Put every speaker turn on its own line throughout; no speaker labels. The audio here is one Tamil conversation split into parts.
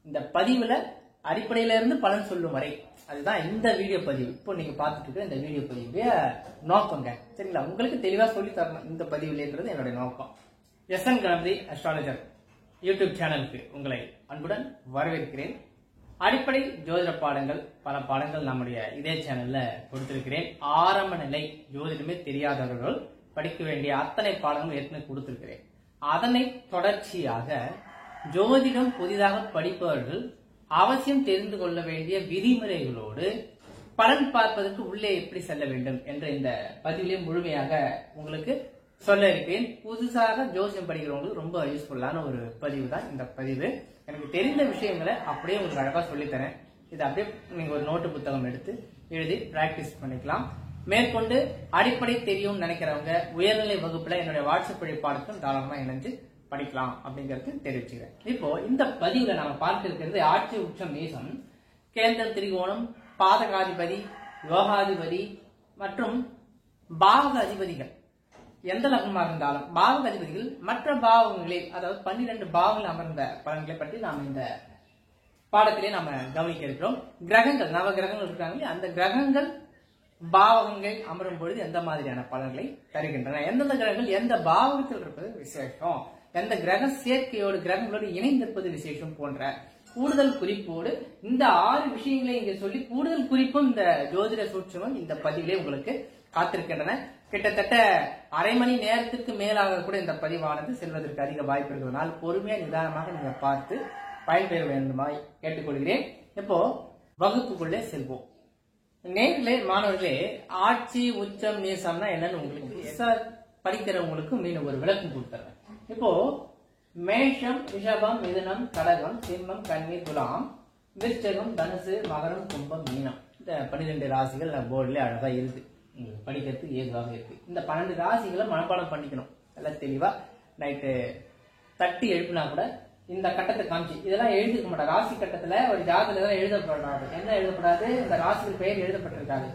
இந்த பதிவுல அடிப்படையில இருந்து பலன் சொல்லும் வரை அதுதான் இந்த வீடியோ பதிவு. இப்போ நீங்க பார்த்துட்டு இருக்க இந்த வீடியோ பதிவுடைய நோக்கங்க. சரிங்களா, உங்களுக்கு தெளிவா சொல்லி தரணும் இந்த பதிவுலன்றது என்னுடைய நோக்கம். SN கணபதி அஸ்ட்ராலஜர் யூடியூப் சேனலுக்கு உங்களை அன்புடன் வரவேற்கிறேன். அடிப்படை ஜோதிட பாடங்கள் பல பாடங்கள் நம்முடைய இதே சேனல்ல கொடுத்திருக்கிறேன். ஆரம்ப நிலை ஜோதிடமே தெரியாதவர்கள் படிக்க வேண்டிய அத்தனை பாடங்களும் ஏற்கனவே கொடுத்திருக்கிறேன். அதனை தொடர்ச்சியாக ஜோதிடம் புதிதாக படிப்பவர்கள் அவசியம் தெரிந்து கொள்ள வேண்டிய விதிமுறைகளோடு பலன் பார்ப்பதற்கு உள்ளே எப்படி செல்ல வேண்டும் என்ற இந்த பதிவிலே முழுமையாக உங்களுக்கு சொல்ல இருக்கேன். புதுசாக ஜோசியம் படிக்கிறவங்களுக்கு ரொம்ப யூஸ்ஃபுல்லான ஒரு பதிவு தான் இந்த பதிவு. எனக்கு தெரிந்த விஷயங்களை அப்படியே உங்களுக்கு அழகா சொல்லித்தரேன். இதை அப்படியே நீங்க ஒரு நோட்டு புத்தகம் எடுத்து எழுதி பிராக்டிஸ் பண்ணிக்கலாம். மேற்கொண்டு அடிப்படை தெரியும் நினைக்கிறவங்க உயர்நிலை வகுப்புல என்னுடைய வாட்ஸ்அப் வழி பாடத்தும் தாராளமா இணைஞ்சு படிக்கலாம் அப்படிங்கிறது தெரிவிச்சுக்கிறேன். இப்போ இந்த பதிவுல நாம பார்க்க இருக்கிறது ஆட்சி உச்சம் மேசம், கேந்திர திரிகோணம், பாதகாதிபதி, யோகாதிபதி மற்றும் பாவக அதிபதிகள் எந்த லக்னமாக இருந்தாலும் பாவக அதிபதிகள் மற்ற பாவங்களில் அதாவது 12 பாவங்கள் அமர்ந்த பலன்களை பற்றி நாம் இந்த பாடத்திலே நாம கவனிக்க இருக்கிறோம். கிரகங்கள் நவ கிரகங்கள் இருக்காங்க, அந்த கிரகங்கள் பாவகங்கள் அமரும் பொழுது எந்த மாதிரியான பலன்களை தருகின்றன, எந்தெந்த கிரகங்கள் எந்த பாவகத்தில் இருப்பது விசேஷம், எந்த கிரக சேர்க்கையோடு கிரகங்களோடு இணைந்திருப்பது விசேஷம் போன்ற கூடுதல் குறிப்போடு இந்த 6 விஷயங்களை இங்க சொல்லி கூடுதல் குறிப்பும் இந்த ஜோதிட சூட்சமும் இந்த பதிவிலே உங்களுக்கு காத்திருக்கின்றன. கிட்டத்தட்ட அரை மணி நேரத்திற்கு மேலாக கூட இந்த பதிவானது செல்வதற்கு அதிக வாய்ப்பு இருக்கிறதுனால் பொறுமையா நிதானமாக நீங்க பார்த்து பயன்பெற வேண்டுமாய் கேட்டுக்கொள்கிறேன். இப்போ வகுப்புக்குள்ளே செல்வோம். நேர்களே மாணவர்களே, ஆட்சி உச்சம் நேசம்னா என்னன்னு உங்களுக்கு படிக்கிறவங்களுக்கு மீண்டும் ஒரு விளக்கம் கொடுத்துறேன். இப்போ மேஷம், ரிஷபம், மிதுனம், கடகம், சிம்மம், கன்னி, துலாம், விருச்சகம், தனுசு, மகரம், கும்பம், மீனம். இந்த 12 ராசிகள் போர்டுல அழகா இருக்கு, உங்களுக்கு படிக்கிறதுக்கு ஏதுவாக இருக்கு. இந்த 12 ராசிகளை மனப்பாடம் பண்ணிக்கணும். எல்லாம் தெளிவா நைட்டு தட்டி எழுப்பினா கூட இந்த கட்டத்தை காமிச்சு இதெல்லாம் எழுதிக்க மாட்டாங்க. ராசி கட்டத்துல ஒரு ஜாதகம் எழுதப்படாது. என்ன எழுதப்படாது? இந்த ராசிகள் பெயர் எழுதப்பட்டிருக்காது.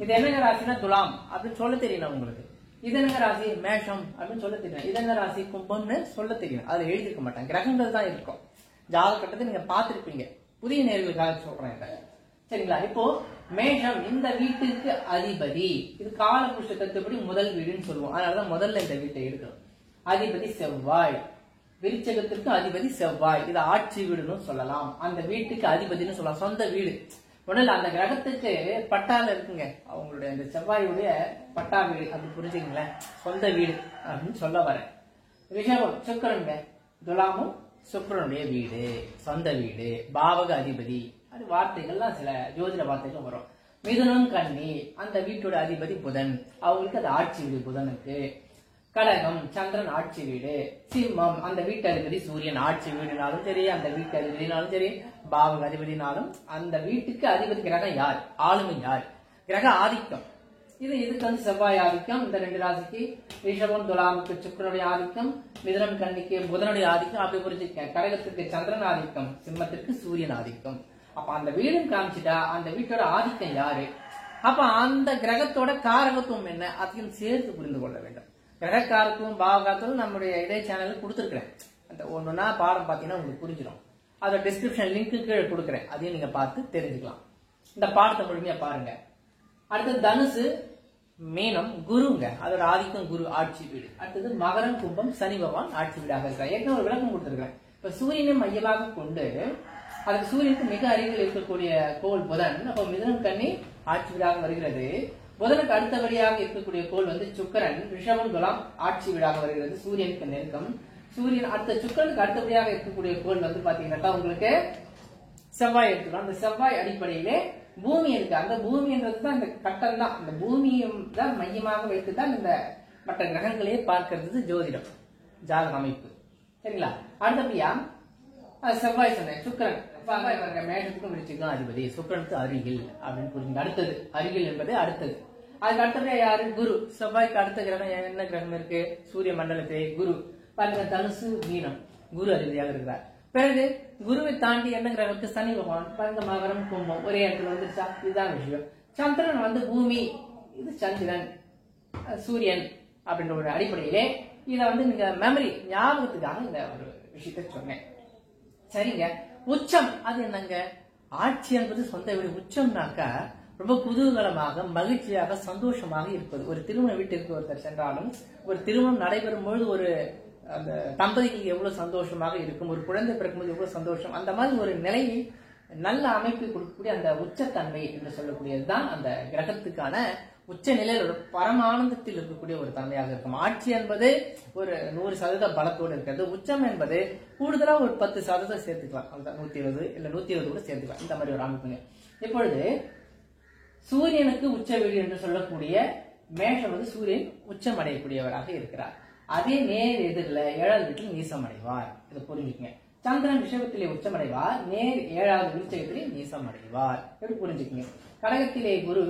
இது என்னங்க ராசினா துலாம் அப்படின்னு சொல்ல தெரியணும் உங்களுக்கு. இது என்ன ராசி மேஷம் அப்படின்னு சொல்ல தெரியணும். இது என்ன ராசி கும்பம்னு சொல்ல தெரியும். அதுல எழுதிக்க மாட்டாங்க, கிரகங்கள் தான் இருக்கும். ஜாதக கட்டத்தை நீங்க பார்த்திருப்பீங்க. புதிய நேர்களுக்காக சொல்றேன். சரிங்களா, இப்போ மேஷம் இந்த வீட்டுக்கு அதிபதி. இது காலபுருஷ தத்துவப்படி முதல் வீடுன்னு சொல்லுவோம். அதனாலதான் முதல்ல இந்த வீட்டை எடுக்கணும். அதிபதி செவ்வாய். விருச்சகத்திற்கு அதிபதி செவ்வாய். இது ஆட்சி வீடுன்னு சொல்லலாம். அந்த வீட்டுக்கு அதிபதினு சொல்லலாம், சொந்த வீடு. உடனே அந்த கிரகத்துக்கு பட்டால இருக்குங்க, அவங்களுடைய அந்த செவ்வாயுடைய பட்டா வீடு அப்படி புரிஞ்சுங்களேன், சொந்த வீடு அப்படின்னு சொல்ல வரேன். ரிஷபம் சுக்கிரனுங்க, துலாமும் சுக்கிரனுடைய வீடு, சொந்த வீடு, பாவக அதிபதி. அது வார்த்தைகள்லாம் சில ஜோதிட வார்த்தைகள் வரும். மிதுனம் கன்னி, அந்த வீட்டோட அதிபதி புதன், அவங்களுக்கு அது ஆட்சி வீடு புதனுக்கு. கடகம் சந்திரன் ஆட்சி வீடு. சிம்மம் அந்த வீட்டு அதிபதி சூரியன் ஆட்சி வீடுனாலும் சரி, அந்த வீட்டு அதிபதினாலும் சரி, பாவக அதிபதினாலும் அந்த வீட்டுக்கு அதிபதி கிரகம் யார், ஆளுமை யார், கிரக ஆதிக்கம். இதுக்கு வந்து செவ்வாய் ஆதிக்கம். இந்த 2 ராசிக்கு ரிஷபம் துலாமுக்கு சுக்கிரனுடைய ஆதிக்கம், மிதுனம் கன்னிக்கு புதனுடைய ஆதிக்கம். அப்படி புரிஞ்சுக்க. கடகத்துக்கு சந்திரன் ஆதிக்கம், சிம்மத்திற்கு சூரியன் ஆதிக்கம். அப்ப அந்த வீடும் காமிச்சிட்டா அந்த வீட்டோட ஆதிக்கம் யாரு, அப்ப அந்த கிரகத்தோட காரகத்துவம் என்ன அதையும் சேர்த்து புரிந்து கொள்ள வேண்டும். கிரகக்காரத்துவம் பாவகாரத்துவம் நம்முடைய இதே சேனல்ல கொடுத்துருக்கிறேன். அந்த ஒண்ணுன்னா பாடம் பாத்தீங்கன்னா உங்களுக்கு புரிஞ்சிடும். அதோட டிஸ்கிரிப்ஷன் லிங்க் கீழே கொடுக்குறேன், அதையும் நீங்க பார்த்து தெரிஞ்சுக்கலாம். இந்த பாடத்தை முழுமையா பாருங்க. அடுத்தது தனுசு மீனம் குருங்க, அதோட ஆதிக்கம் குரு ஆட்சி வீடு. அடுத்தது மகரம் கும்பம் சனி பகவான் ஆட்சி வீடாக இருக்கிறார். ஏற்கனவே ஒரு விளக்கம் கொடுத்துருக்கேன். இப்ப சூரியனை மையமாக கொண்டு அதுக்கு சூரியனுக்கு மிக அருகில் இருக்கக்கூடிய கோள் புதன். அப்போ மிதுனம் கன்னி ஆட்சி வீடாக வருகிறது. புதனுக்கு அடுத்தபடியாக இருக்கக்கூடிய கோள் வந்து சுக்கிரன், ரிஷபம் துலாம் ஆட்சி வீடாக வருகிறது. சூரியனுக்கு நெருக்கம். சூரியன் அடுத்த சுக்கிரனுக்கு அடுத்தபடியாக இருக்கக்கூடிய கோள் வந்து பாத்தீங்கன்னா உங்களுக்கு செவ்வாய் எடுத்துக்கலாம். அந்த செவ்வாய் அடிப்படையிலே பூமி இருக்கு. அந்த பூமின்றது இந்த கட்டம் தான். இந்த பூமியும் தான் மையமாக வைத்துதான் இந்த மற்ற கிரகங்களையே பார்க்கிறது ஜோதிடம் ஜாதக அமைப்பு. சரிங்களா, அடுத்தபடியா செவ்வாய் சொன்னேன், சுக்கிரன் செவ்வாய் மேஷத்துக்கும் விருச்சிக்கும் அதிபதி, சுக்கிரனுக்கு அருகில் அப்படின்னு புரிஞ்சுங்க. அடுத்தது அருகில் என்பது அடுத்தது. அதுக்கு அடுத்தது யாரு, குரு. செவ்வாய்க்கு அடுத்த கிரகம் என்ன கிரகம் இருக்கு, சூரிய மண்டலத்தை குரு. பாருங்க தனுசு மீனம், குரு அதிபதியாக இருக்கிறார். பிறகு குருவை தாண்டி என்ன கிரகம் இருக்கு, சனி பகவான். பாருங்க மகரம் கும்பம் ஒரே இடத்துல வந்துருச்சா, இதுதான் விஷயம். சந்திரன் வந்து பூமி, இது சந்திரன் சூரியன் அப்படின்ற ஒரு அடிப்படையிலே இதை வந்து நீங்க மெமரி ஞாபகத்துக்காக இந்த ஒரு விஷயத்த சொன்னேன். சரிங்க, உச்சம் அது என்னங்க? ஆட்சி என்பது சொந்த வீடு. உச்சம்னாக்கா ரொம்ப குதூகலமாக, மகிழ்ச்சியாக, சந்தோஷமாக இருப்பது. ஒரு திருமண வீட்டிற்கு ஒருத்தர் சென்றாலும், ஒரு திருமணம் நடைபெறும் பொழுது ஒரு அந்த தம்பதிக்கு எவ்வளவு சந்தோஷமாக இருக்கும், ஒரு குழந்தை பிறக்கும்போது எவ்வளவு சந்தோஷம், அந்த மாதிரி ஒரு நிலையை நல்ல அமைப்பை கொடுக்கக்கூடிய அந்த உச்சத்தன்மை என்று சொல்லக்கூடியதுதான் அந்த கிரகத்துக்கான உச்ச நிலையில் ஒரு பரமானந்தத்தில் இருக்கக்கூடிய ஒரு தன்மையாக இருக்கும். ஆட்சி என்பது ஒரு 100% பலத்தோடு இருக்கிறது. உச்சம் என்பது கூடுதலா ஒரு 10% சேர்த்துக்கலாம். அதுதான் 120 இல்ல 120 கூட சேர்த்துக்கலாம். இந்த மாதிரி ஒரு அமைப்புங்க. இப்பொழுது சூரியனுக்கு உச்ச வீடு என்று சொல்லக்கூடிய மேஷம் வந்து சூரியன் உச்சம் அடையக்கூடியவராக இருக்கிறார். அதே நேர் எதிரில் 7வது வீட்டில் நீசம் அடைவார். இதை புரிஞ்சுக்கங்க. சந்திரன் ரிஷபத்திலே உச்சமடைவார், நேர் 7வது விருச்சகத்திலே நீசம் அடைவார். எப்படி புரிஞ்சுக்கங்க? கடகத்திலே குரு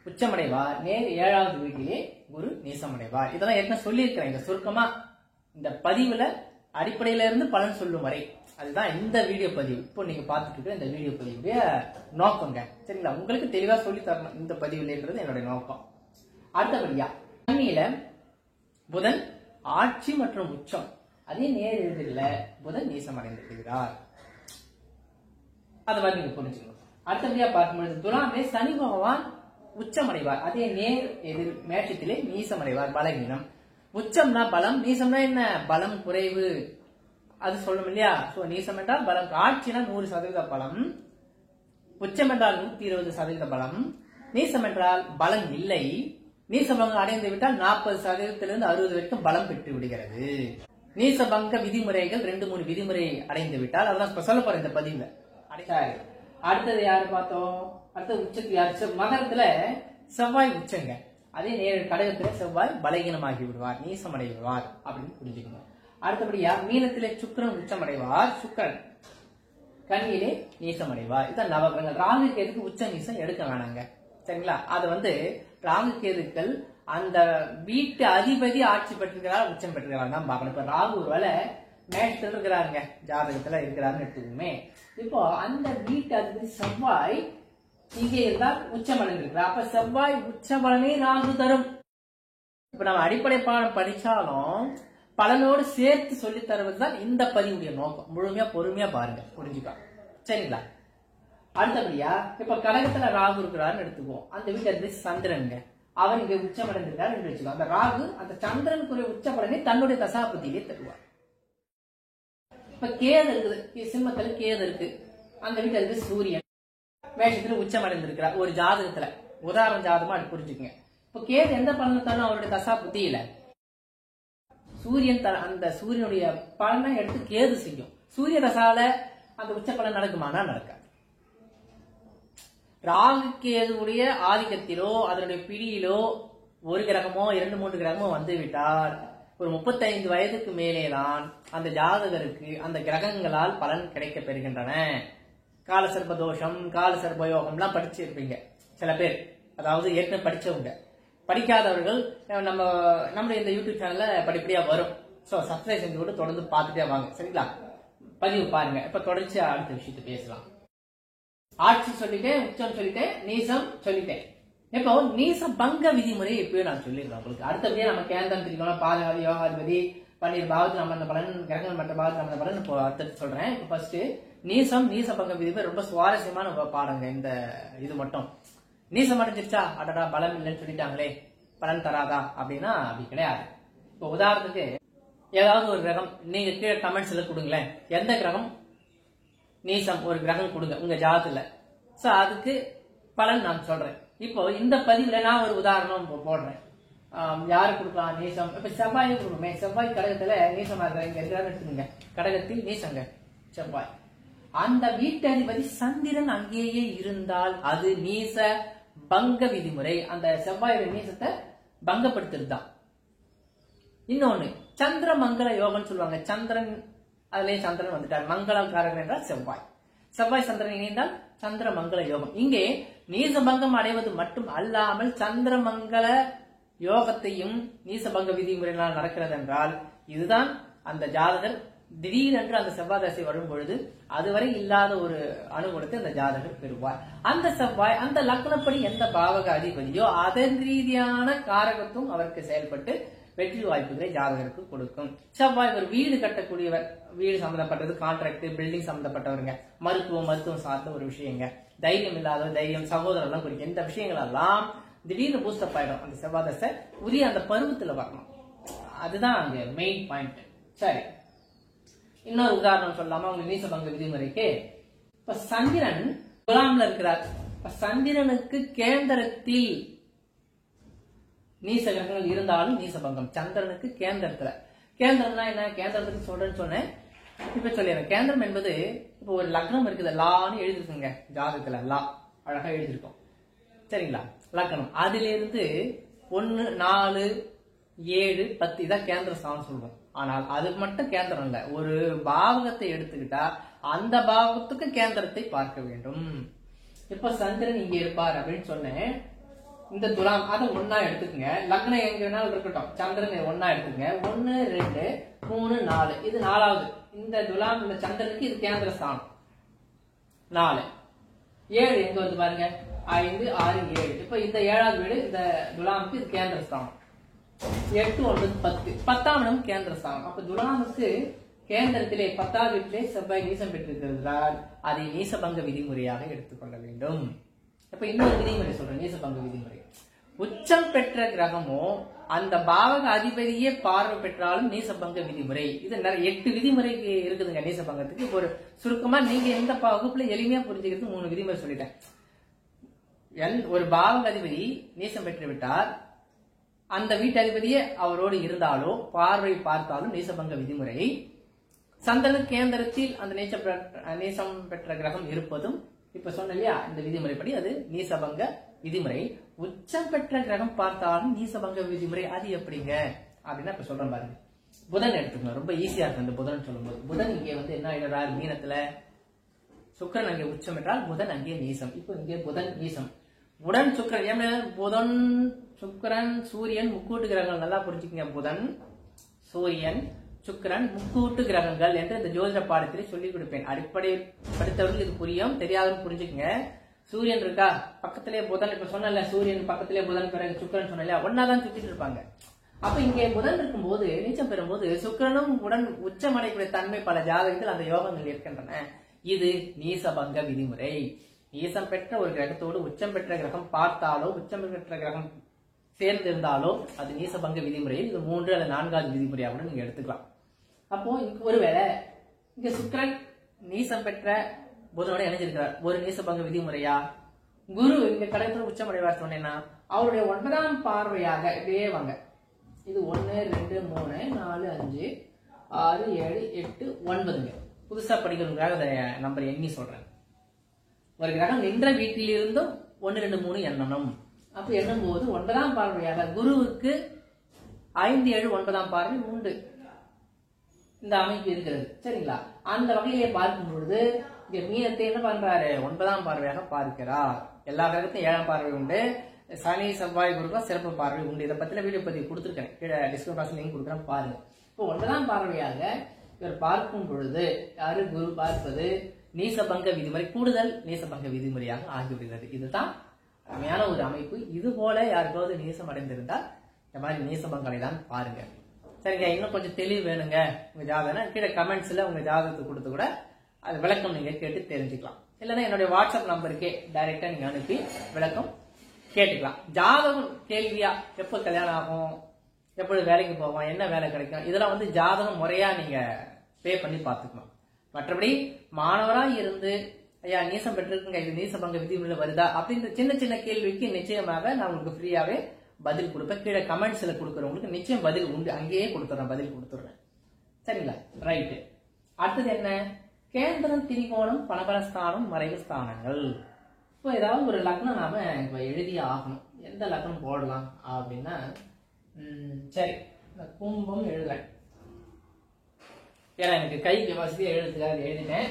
உச்சமடைவார், நேர் 7வது வீட்டிலே குரு நீசம் அடைவார். இதெல்லாம் ஏற்கனவே சொல்லியிருக்கிறேன். இந்த சுருக்கமா இந்த பதிவுல அடிப்படையில இருந்து பலன் சொல்லும் வரை, அதுதான் இந்த வீடியோ பதிவு. இப்போ நீங்க பார்த்துட்டு இருக்கிற இந்த வீடியோ பதிவுடைய நோக்கங்க. சரிங்களா? உங்களுக்கு தெளிவா சொல்லி தரணும் இந்த பதிவுலன்றது என்னுடைய நோக்கம். அடுத்தபடியா கன்னியில புதன் ஆட்சி மற்றும் உச்சம், அதே நேர் எதிரில் புதன் நீசம் அடைந்திருக்கிறார். அது மாதிரி நீங்க புரிஞ்சுக்கணும். அடுத்தபடியா பார்க்கும்பொழுது துலாமிலே சனி பகவான் உச்சம் அடைவார், அதே நேர் எதிர் மேஷத்திலே நீசம் அடைவார். பலவீனம். உச்சம்னா பலம், நீசம்னா என்ன? பலம் குறைவு, அது சொல்லணும் இல்லையா? நீசம் என்றால் பலம். ஆட்சினா 100% பலம், உச்சம் என்றால் 120% பலம், நீசம் என்றால் பலம் இல்லை. நீசபங்கம் அடைந்து விட்டால் 40%லிருந்து 60 வரைக்கும் பலம் பெற்று விடுகிறது. நீசபங்க விதிமுறைகள் 2-3 விதிமுறை அடைந்து விட்டால், அதெல்லாம் சொல்ல போறேன் இந்த பதிவுல. அடுத்தது யாரு பார்த்தோம்? அடுத்தது உச்சத்துக்கு யாரு? மகரத்துல செவ்வாய் உச்சங்க, அதே நேர் கடகத்துல செவ்வாய் பலகீனமாகி விடுவார், நீசம் அடைவார் அப்படின்னு புரிஞ்சுக்கணும். அடுத்தபடியா மீனத்திலே சுக்கிரன் உச்சம் அடைவார், சுக்கிரன் கன்னியிலே நீசம் அடைவார். இதான் நவகிரகங்கள். ராகு கேதுக்கு உச்ச நீசம் எடுக்க வேணாங்க. சரிங்களா? அது வந்து ராகு கேதுக்கள் அந்த வீட்டு அதிபதி ஆட்சி பெற்றிருக்கிறார், உச்சம் பெற்றிருக்கிறார் தான் பார்க்கணும். இப்ப ராகு ஒருவேளை மேஷத்துல இருக்கிறாருங்க, ஜாதகத்துல இருக்கிறாருன்னு எடுத்துக்கோமே. இப்போ அந்த வீட்டு அதிபதி செவ்வாய் இங்கே இருந்தால் உச்சம் அடைந்திருக்கிறார். அப்ப செவ்வாய் உச்ச பலனை ராகு தரும். இப்ப நம்ம அடிப்படை பாடம் படிச்சாலும் பலனோடு சேர்த்து சொல்லி தருவதுதான் இந்த பதிவுடைய நோக்கம். முழுமையா பொறுமையா பாருங்க, புரிஞ்சுக்கலாம். சரிங்களா? அடுத்தபடியா இப்ப கடகத்துல ராகு இருக்கிறாருன்னு எடுத்துக்குவோம். அந்த வீட்டு அதிபதி சந்திரனுங்க, அவர் இங்க உச்சம் அடைந்திருக்காரு என்று வச்சுக்கோ. அந்த ராகு அந்த சந்திரனுக்குரிய உச்ச பலனை தன்னுடைய தசாபதியிலே தருவார். இப்ப கேது இருக்குது, சிம்மத்துல கேது இருக்கு, அந்த வீட்டு அதிபதி சூரியன் மேஷத்துல உச்சம் அடைந்திருக்கிறார் ஒரு ஜாதகத்துல. உதாரண ஜாதகமா அது புரிஞ்சுக்குங்க. இப்ப கேது எந்த பலனை தரும்? அவருடைய தசா புத்தியில சூரியன் அந்த சூரியனுடைய பலனை எடுத்து கேது செய்யும். சூரிய தசால அந்த உச்ச பலன் நடக்குமானா நடக்காது. ராகு கேதுடைய ஆதிக்கத்திலோ அதனுடைய பிடியிலோ ஒரு கிரகமோ 2-3 கிரகமோ வந்து விட்டால் ஒரு 35 வயதுக்கு மேலேதான் அந்த ஜாதகருக்கு அந்த கிரகங்களால் பலன் கிடைக்க பெறுகின்றன. காலசர்ப தோஷம், காலசர்பயோகம்லாம் படிச்சிருப்பீங்க சில பேர், அதாவது ஏற்கனவே படிச்சவங்க. படிக்காதவர்கள் நம்மளுடைய இந்த யூடியூப் சேனல்ல படிப்படியா வரும். சப்ஸ்கிரைப் செஞ்சு கூட தொடர்ந்து பார்த்துட்டே வாங்க. சரிங்களா? பதிவு பாருங்க. இப்ப தொடர்ச்சி அடுத்த விஷயத்தை பேசலாம். ஆட்சி சொல்லிட்டேன், உச்சம் சொல்லிட்டேன், நீசம் சொல்லிட்டேன். இப்போ நீச பங்க விதிமுறை இப்பவே நான் சொல்லிடுறேன் உங்களுக்கு. அடுத்தபடியா நம்ம கேந்திரம் திரிகோணம் பாதகாதி யோகாதிபதி 12 பாவத்தில் நம்ம அந்த பலன், கிரகங்கள் மற்ற பாவத்தில் நம்ம அந்த பலன் இப்போ அடுத்து சொல்றேன். இப்போ ஃபர்ஸ்ட் நீசம் நீச பங்க விதிமுறை ரொம்ப சுவாரஸ்யமான பாடங்க. இந்த இது மட்டும் நீசம் அடைஞ்சிருச்சா, அடடா பலம் இல்லைன்னு சொல்லிட்டாங்களே பலன் தராதா அப்படின்னா அப்படி கிடையாது. இப்போ உதாரணத்துக்கு ஏதாவது ஒரு கிரகம் நீங்க கீழே கமெண்ட்ஸ்ல கொடுங்களேன், எந்த கிரகம் நீசம் ஒரு கிரகம் கொடுங்க உங்க ஜாதகத்துல. சோ அதுக்கு பலன் நான் சொல்றேன். இப்போ இந்த பதிவுல நான் ஒரு உதாரணம் போடுறேன். யாரு கொடுக்கலாம் நீசம்? இப்ப செவ்வாயை கொடுக்குமே. செவ்வாய் கடகத்துல நீசமா இருக்கிறாங்க, கடகத்தில் நீசங்க செவ்வாய். அந்த வீட்டதிபதி சந்திரன் அங்கேயே இருந்தால் அது நீச பங்க விதிமுறை. அந்த செவ்வாயோட நீசத்தை பங்கப்படுத்துறதுதான். இன்னொன்னு சந்திர மங்கள யோகம் சொல்லுவாங்க. சந்திரன் அதுலயே சந்திரன் வந்துட்டார், மங்களகாரகன் என்றால் செவ்வாய். செவ்வாய் சந்திரன் இணைந்தால் சந்திர மங்கள யோகம். இங்கே நீசபங்கம் அடைவது மட்டும் அல்லாமல் சந்திரமங்கல யோகத்தையும் நீசபங்க விதிமுறைகளால் நடக்கிறது என்றால், இதுதான் அந்த ஜாதகர் திடீரென்று அந்த செவ்வாய் தசை வரும் பொழுது அதுவரை இல்லாத ஒரு அனுகூலத்தை அந்த ஜாதகர் பெறுவார். அந்த செவ்வாய் அந்த லக்னப்படி எந்த பாவக அதிபதியோ அதன் ரீதியான காரகத்துவம் அவருக்கு செயல்பட்டு வெற்றி வாய்ப்புகளை ஜாதகருக்கு கொடுக்கும். செவ்வாய் ஒரு வீடு கட்டக்கூடியவர், வீடு சம்பந்தப்பட்டது, கான்ட்ராக்ட், பில்டிங் சம்பந்தப்பட்டவருங்க, மருத்துவம் சார்ந்த ஒரு விஷயங்க, தைரியம் இல்லாத தைரியம், சகோதரர் எல்லாம் குறிக்கும். இந்த விஷயங்கள் எல்லாம் திடீர்னு பூஸ்டப் ஆயிடும். அந்த செவ்வாய் தசை உரிய அந்த பருவத்துல வரணும். அதுதான் அங்க மெயின் பாயிண்ட். சரி, இன்னொரு உதாரணம் சொல்லாம உங்க நீசபங்க விதிமுறைக்கு. இப்ப சந்திரன் துலாம்ல இருக்கிறார். சந்திரனுக்கு கேந்திரத்தில் நீச கிரகங்கள் இருந்தாலும் நீசபங்கம். சந்திரனுக்கு கேந்திரத்துல, கேந்திரம்னா என்ன, கேந்திரத்துக்கு சொல்றேன்னு சொன்னேன், இப்ப சொல்லிடுறேன். கேந்திரம் என்பது இப்போ ஒரு லக்னம் இருக்குது, லான்னு எழுதிருக்குங்க ஜாதகத்துல, லா அழகா எழுதிருக்கோம். சரிங்களா, லக்னம் அதுல இருந்து 1, 4, 7, 10 இதான் கேந்திர ஸ்தானம் சொல்லுவோம். ஆனால் அது மட்டும் கேந்திரம் இல்ல. ஒரு பாவகத்தை எடுத்துக்கிட்டா அந்த பாவகத்துக்கு கேந்திரத்தை பார்க்க வேண்டும். இப்ப சந்திரன் இங்க இருப்பார் அப்படின்னு சொன்னேன். இந்த துலாம் அதை ஒன்னா எடுத்துக்கங்க. லக்னம் எங்க வேணாலும் இருக்கட்டும், சந்திரன் ஒன்னா எடுத்துக்கங்க. 1, 2, 3, 4 இது 4வது. இந்த துலாம் இந்த சந்திரனுக்கு இது கேந்திர ஸ்தானம் 4. 7 எங்க வந்து பாருங்க, 5, 6, 7. இப்ப இந்த 7வது வீடு இந்த துலாமுக்கு இது கேந்திர ஸ்தானம். 8, 9, 10 10ஆம் இடம் கேந்திர ஸ்தானம். அப்ப துலாமுக்கு கேந்திரத்திலே 10வது வீட்டிலே செவ்வாய் நீசம் பெற்றிருக்கிறார். அதை நீசபங்க விதிமுறையாக எடுத்துக்கொள்ள வேண்டும். இப்ப இன்னொரு விதிமுறை சொல்றேன், நீசபங்க விதிமுறை. உச்சம் பெற்ற கிரகமோ அந்த பாவக அதிபதியே பார்வை பெற்றாலும் நீசபங்க விதிமுறை. இது 8 விதிமுறைக்கு இருக்குதுங்க நீசபங்கத்துக்கு. ஒரு சுருக்கமா நீங்க எந்த வகுப்புல எளிமையா புரிஞ்சுக்கிறது 3 விதிமுறை சொல்லிட்டேன். ஒரு பாவக அதிபதி நீசம் பெற்று விட்டார், அந்த வீட்டதிபதியே அவரோடு இருந்தாலோ பார்வை பார்த்தாலும் நீசபங்க விதிமுறை. சந்திரன் கேந்திரத்தில் அந்த நீசம் பெற்ற கிரகம் இருப்பதும் இப்ப சொன்ன இல்லையா, இந்த விதிமுறைப்படி அது நீசபங்க விதிமுறை. உச்சம் பெற்ற கிரகம் பார்த்தாலும் நீசபங்க விதிமுறை. அது எப்படிங்க அப்படின்னா இப்ப சொல்றேன் பாருங்க. புதன் எடுத்துக்கணும், ரொம்ப ஈஸியா இருக்கு இந்த புதன் சொல்லும்போது. புதன் இங்கே வந்து என்ன ஆயிடுறாரு, மீனத்துல. சுக்கிரன் அங்கே உச்சம் என்றால் புதன் அங்கே நீசம். இப்போ இங்கே புதன் நீசம். புதன் சுக்கிரன், ஏன் புதன் சுக்கிரன் சூரியன் முக்கூட்டு கிரகங்கள் நல்லா புரிஞ்சுக்கங்க. புதன் சூரியன் சுக்கிரன் முக்கூட்டு கிரகங்கள் என்று இந்த ஜோதிட பாடத்திலே சொல்லிக் கொடுப்பேன். அடிப்படை படித்தவர்கள் இது புரியும், தெரியாதவர்கள் புரிஞ்சுக்கங்க. சூரியன் இருக்கா பக்கத்திலே புதன், இப்ப சொன்னல சூரியன் பக்கத்திலே புதன் பிறகு சுக்கிரன் சொன்ன ஒன்னாதான் சுத்திட்டு இருப்பாங்க. அப்ப இங்கே புதன் இருக்கும்போது நீச்சம் பெறும்போது சுக்கிரனும் உடன் உச்சமடைக்கூடிய தன்மை பல ஜாதகத்தில் அந்த யோகங்கள் இருக்கின்றன. இது நீசபங்க விதிமுறை. நீசம் பெற்ற ஒரு கிரகத்தோடு உச்சம் பெற்ற கிரகம் பார்த்தாலோ உச்சம் பெற்ற கிரகம் சேர்ந்திருந்தாலோ அது நீசபங்க விதிமுறையில் இது 3 அல்லது 4வது விதிமுறையாக கூட நீங்க எடுத்துக்கலாம். அப்போ ஒருவேளை இங்க சுக்கிரன் நீசம் பெற்ற புதனோட இணைஞ்சிருக்கிறார், ஒரு நீசபங்க விதிமுறையா? குரு இங்க கடத்துல உச்சமடைவார் சொன்னேன்னா அவருடைய 9ஆம் பார்வையாக இப்படியே வாங்க. இது 1, 2, 3, 4, 5, 6, 7, 8, 9. புதுசா படிக்கிறவங்க நம்பர் எண்ணி சொல்றேன். ஒரு கிரகம் நின்ற வீட்டிலிருந்தும் 1, 2, 3 எண்ணணும். அப்ப எண்ணும் போது 9ஆம் பார்வையாக குருவுக்கு 5, 7, 9ஆம் பார்வை உண்டு. இந்த அமைப்பு இருக்கிறது. சரிங்களா, அந்த வகையிலே பார்க்கும் பொழுது இங்க மீனத்தை என்ன பண்றாரு, 9ஆம் பார்வையாக பார்க்கிறார். எல்லா கிரகத்தையும் 7ஆம் பார்வை உண்டு. சனி செவ்வாய் குருக்கும் சிறப்பு பார்வை உண்டு. இதை பத்தின வீடியோ பதிவு கொடுத்துருக்கேன், கீழே டிஸ்கிரிப்ஷன் பாக்ஸ்ல லிங்க் கொடுக்குறேன் பாருங்க. இப்போ 9ஆம் பார்வையாக இவர் பார்க்கும் பொழுது யாரு, குரு பார்ப்பது நீசபங்க விதிமுறை, கூடுதல் நீசபங்க விதிமுறையாக ஆகிவிடுகிறது. இதுதான் அருமையான ஒரு அமைப்பு. இது போல யாருக்காவது நீசம் அடைந்திருந்தால் இந்த மாதிரி நீசபங்களை தான் பாருங்க. சரிங்க, இன்னும் கொஞ்சம் தெளிவு வேணுங்க உங்க ஜாதகம், கீழே கமெண்ட்ஸ்ல உங்க ஜாதகத்தை கொடுத்து கூட அது விளக்கம் நீங்க கேட்டு தெரிஞ்சுக்கலாம். இல்லைன்னா என்னுடைய வாட்ஸ்அப் நம்பருக்கே டைரக்டா நீங்க அனுப்பி விளக்கம் கேட்டுக்கலாம். ஜாதகம் கேள்வியா, எப்ப கல்யாணம் ஆகும், எப்பொழுது வேலைக்கு போவோம், என்ன வேலை கிடைக்கும், இதெல்லாம் வந்து ஜாதகம் முறையா நீங்க பே பண்ணி பார்த்துக்கணும். மற்றபடி மாணவரா இருந்து ஐயா நீசம் பெற்றிருக்குங்க, இது நீசபங்க விதிமுறையில வருதா அப்படின்ற சின்ன சின்ன கேள்விக்கு நிச்சயமாக நான் உங்களுக்கு ஃப்ரீயாவே பதில் கொடுப்பேன். கீழே கமெண்ட்ஸ்ல கொடுக்குறவங்களுக்கு நிச்சயம் பதில் உண்டு, அங்கேயே கொடுத்துறேன், பதில் கொடுத்துடுறேன். சரிங்களா, ரைட்டு. அடுத்தது என்ன, கேந்திரம், திரிகோணம், பணபலஸ்தானம், மறைவு ஸ்தானங்கள். இப்போ ஏதாவது ஒரு லக்னம் நாம இப்ப எழுதியே ஆகணும். எந்த லக்னம் போடலாம் அப்படின்னா, சரி கும்பம் எழுதுறேன். ஏன்னா எனக்கு கைக்கு வசதியா எழுதுக்காக எழுதினேன்.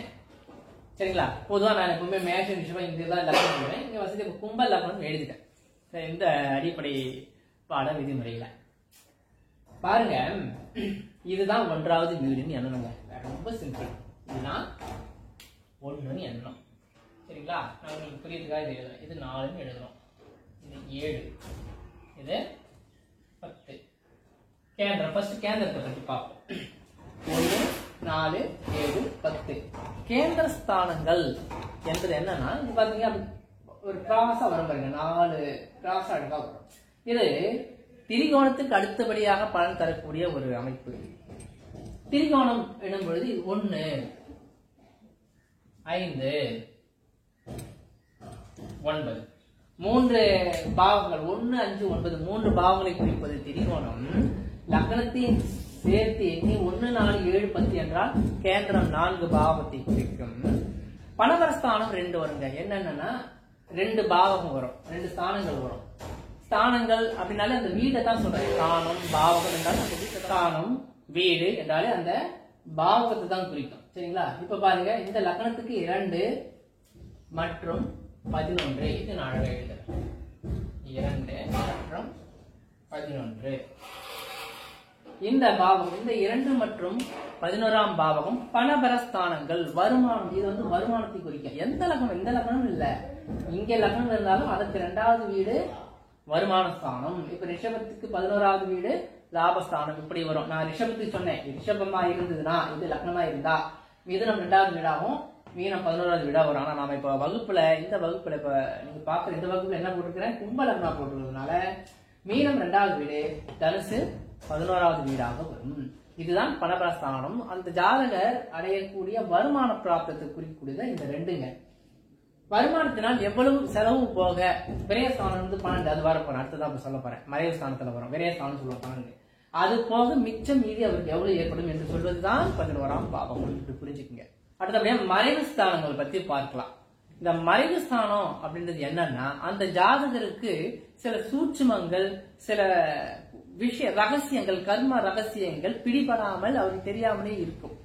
சரிங்களா, பொதுவாக நான் எப்பவுமே மேஷன் விஷயம் இதுதான் லக்னம் எழுதுவேன். இங்க வசதி கும்ப லக்னம் எழுதிட்டேன். இந்த அடிப்படை பாட விதிமுறையில பாருங்க, இதுதான் 1வது வீடுன்னு எண்ணணுங்க. ரொம்ப சிம்பிள். இதுதான் 1ன்னு எண்ணணும். சரிங்களா, நான் உங்களுக்கு புரியுதுக்காக இது எழுதுறேன். இது 4ன்னு எழுதுறோம், இது 7, இது 10, கேந்திரம். ஃபர்ஸ்ட் கேந்திரத்தை பத்தி பார்ப்போம். 1, 4, 7, 10 கேந்திர ஸ்தானங்கள் என்பது என்னன்னா, இது பாத்தீங்க ஒரு கிராஸா வரும் பாருங்க, 4 கிராஸ் அழகா வரும். இது திரிகோணத்துக்கு அடுத்தபடியாக பலன் தரக்கூடிய ஒரு அமைப்பு. திரிகோணம் எனும் பொழுது 1, 5, 9 3 பாவங்கள், 1, 5, 9 3 பாவங்களை குறிப்பது திரிகோணம். லக்னத்தின் சேர்த்து எண்ணி 1, 4, 7, 10 என்றால் கேந்திரம் 4 பாவத்தை குறிக்கும். பணபரஸ்தானம் 2 வருங்க. என்னன்னா 2 பாவகம் வரும், 2 ஸ்தானங்கள் வரும். ஸ்தானங்கள் அப்படின்னாலே அந்த வீடை தான் சொல்றேன். ஸ்தானம் பாவகம் என்றாலும் அந்த வீட்டு ஸ்தானம் வீடு என்றாலே அந்த பாவகத்தை தான் குறிக்கும். சரிங்களா? இப்ப பாருங்க, இந்த லக்னத்துக்கு 2 மற்றும் 11 இது நான் அழகா எழுதுறேன். 2 மற்றும் 11 இந்த பாவகம், இந்த 2 மற்றும் 11ஆம் பாவகம் பணபரஸ்தானங்கள், வருமானம். இது வந்து வருமானத்தை குறிக்கும். எந்த லக்னம், இந்த லக்னம் இல்ல, இங்க லக்னம் இருந்தாலும் அதற்கு 2வது வீடு வருமான ஸ்தானம். இப்ப ரிஷபத்துக்கு 11வது வீடு லாபஸ்தானம். இப்படி வரும். நான் ரிஷபத்துக்கு சொன்னேன், ரிஷபமா இருந்ததுன்னா இது லக்னமா இருந்தா மிதுனம் 2வது வீடாகும், மீனம் 11வது வீடா வரும். ஆனா நாம இப்ப வகுப்புல, இந்த வகுப்புல இப்ப நீங்க பாக்குற இந்த வகுப்புல என்ன போட்டிருக்கிறேன், கும்ப லக்னா போட்டுள்ளதுனால மீனம் 2வது வீடு, தனுசு 11வது வீடாக வரும். இதுதான் பணபரஸ்தானம். அந்த ஜாதகர் அடையக்கூடிய வருமான பிராப்தத்தை குறிக்கக்கூடியது இந்த 2ங்க. வருமானத்தினால் எவ்வளவு செலவு போக, விரயஸ்தானம் வந்து 12, அது வர போறேன், அடுத்ததான் சொல்ல போறேன். மறைவு ஸ்தானத்துல வரும், விரயஸ்தானம் சொல்லுவோம் 12. அது போக மிச்சம் மீதி அவருக்கு எவ்வளவு ஏற்படும் என்று சொல்வதுதான் 11ஆம் பாவம் என்று புரிஞ்சுக்குங்க. அடுத்தபடியா மறைவு ஸ்தானங்கள் பத்தி பார்க்கலாம். இந்த மறைவு ஸ்தானம் அப்படின்றது என்னன்னா, அந்த ஜாதகருக்கு சில சூட்சுமங்கள், சில விஷய ரகசியங்கள், கர்ம ரகசியங்கள் பிடிபடாமல் அவருக்கு தெரியாமலே இருக்கும்.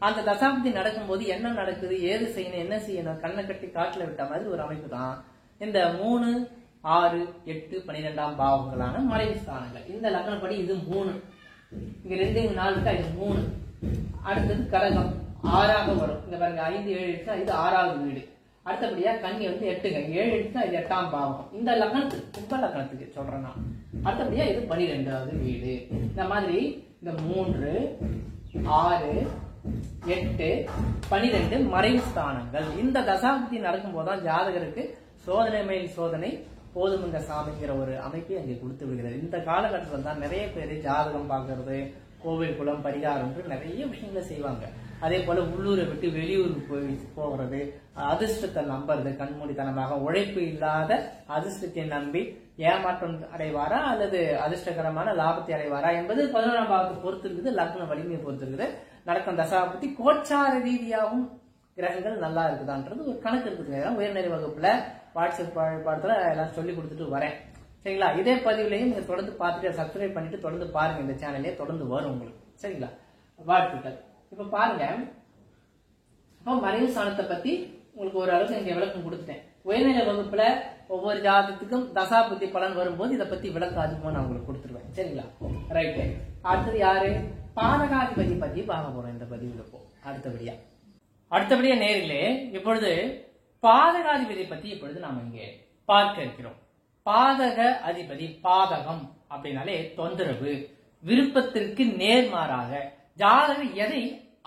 அந்த தசாப்தி நடக்கும்போது என்ன நடக்குது, ஏது செய்யணும், என்ன செய்யணும், கண்ணை கட்டி காட்டுல விட்ட மாதிரி ஒரு அமைப்பு தான் இந்த 3, 6, 8, 12ஆம் பாவங்களான மறைவு ஸ்தானங்கள். இந்த லக்னப்படி இது 3, இங்க 2, 4 இருக்கா, இது 3. அடுத்தது கடகம் 6ஆக வரும். இங்க பாருங்க 5, 7 இருக்கா, இது 6வது வீடு. அடுத்தபடியா கன்னி வந்து 8ங்க, 7 இருக்கா, இது 8ஆம் பாவம். இந்த லக்னத்துக்கு, கும்ப லக்னத்துக்கு சொல்றேன் நான். அடுத்தபடியா இது 12வது வீடு. இந்த மாதிரி இந்த 3, 6, 8, 12 மறைவு ஸ்தானங்கள். இந்த தசாப்தி நடக்கும் போதுதான் ஜாதகருக்கு சோதனை மேல் சோதனை போதுமங்க சாமிங்கிற ஒரு அமைப்பை அங்கே கொடுத்து விடுகிறது. இந்த காலகட்டத்தில் தான் நிறைய பேர் ஜாதகம் பார்க்கறது, கோவில் குளம் பரிகாரம் நிறைய விஷயங்களை செய்வாங்க. அதே போல உள்ளூரை விட்டு வெளியூருக்கு போகிறது, அதிர்ஷ்டத்தை நம்புறது, கண்மூடித்தனமாக உழைப்பு இல்லாத அதிர்ஷ்டத்தை நம்பி ஏமாற்றம் அடைவாரா அல்லது அதிர்ஷ்டகரமான லாபத்தை அடைவாரா என்பது 11ஆம் பாவத்தை பொறுத்து இருக்குது, லக்ன வலிமையை பொறுத்து இருக்குது. நடக்கும் தசாபத்தி கோச்சார ரீதியாகவும் கிரகங்கள் நல்லா இருக்குதான்றது ஒரு கணக்கு இருக்குது. உயர்நிலை வகுப்புல வாட்ஸ்அப் பாடத்துல எல்லாரும் சொல்லி கொடுத்துட்டு வரேன். சரிங்களா? இதே பதிவுலையும் நீங்க தொடர்ந்து பார்த்துட்டு சப்ஸ்கிரைப் பண்ணிட்டு தொடர்ந்து பாருங்க. இந்த சேனலே தொடர்ந்து வரும் உங்களுக்கு. சரிங்களா? வாழ்த்துக்கள். இப்ப பாருங்க, இப்ப மறைவு ஸ்தானத்தை பத்தி உங்களுக்கு ஒரு அளவுக்கு இங்க விளக்கம் கொடுத்துட்டேன். உயர்நிலை வகுப்புல ஒவ்வொரு ஜாதகத்துக்கும் தசாபுத்தி பலன் வரும்போது இதை பத்தி விளக்கம் அதிகமா நான் உங்களுக்கு கொடுத்துருவேன். சரிங்களா? ரைட்டு. அடுத்தது யாரு, பாதகாதிபதி பத்தி பார்க்க போறோம் இந்த பதிவுல. போ அடுத்தபடியா நேர்களே, இப்பொழுது பாதகாதிபதி பத்தி இப்பொழுது நாம இங்கே பார்க்க இருக்கிறோம். பாதக அதிபதி, பாதகம் அப்படின்னாலே தொந்தரவு, விருப்பத்திற்கு நேர்மாறாக ஜாதகர் எதை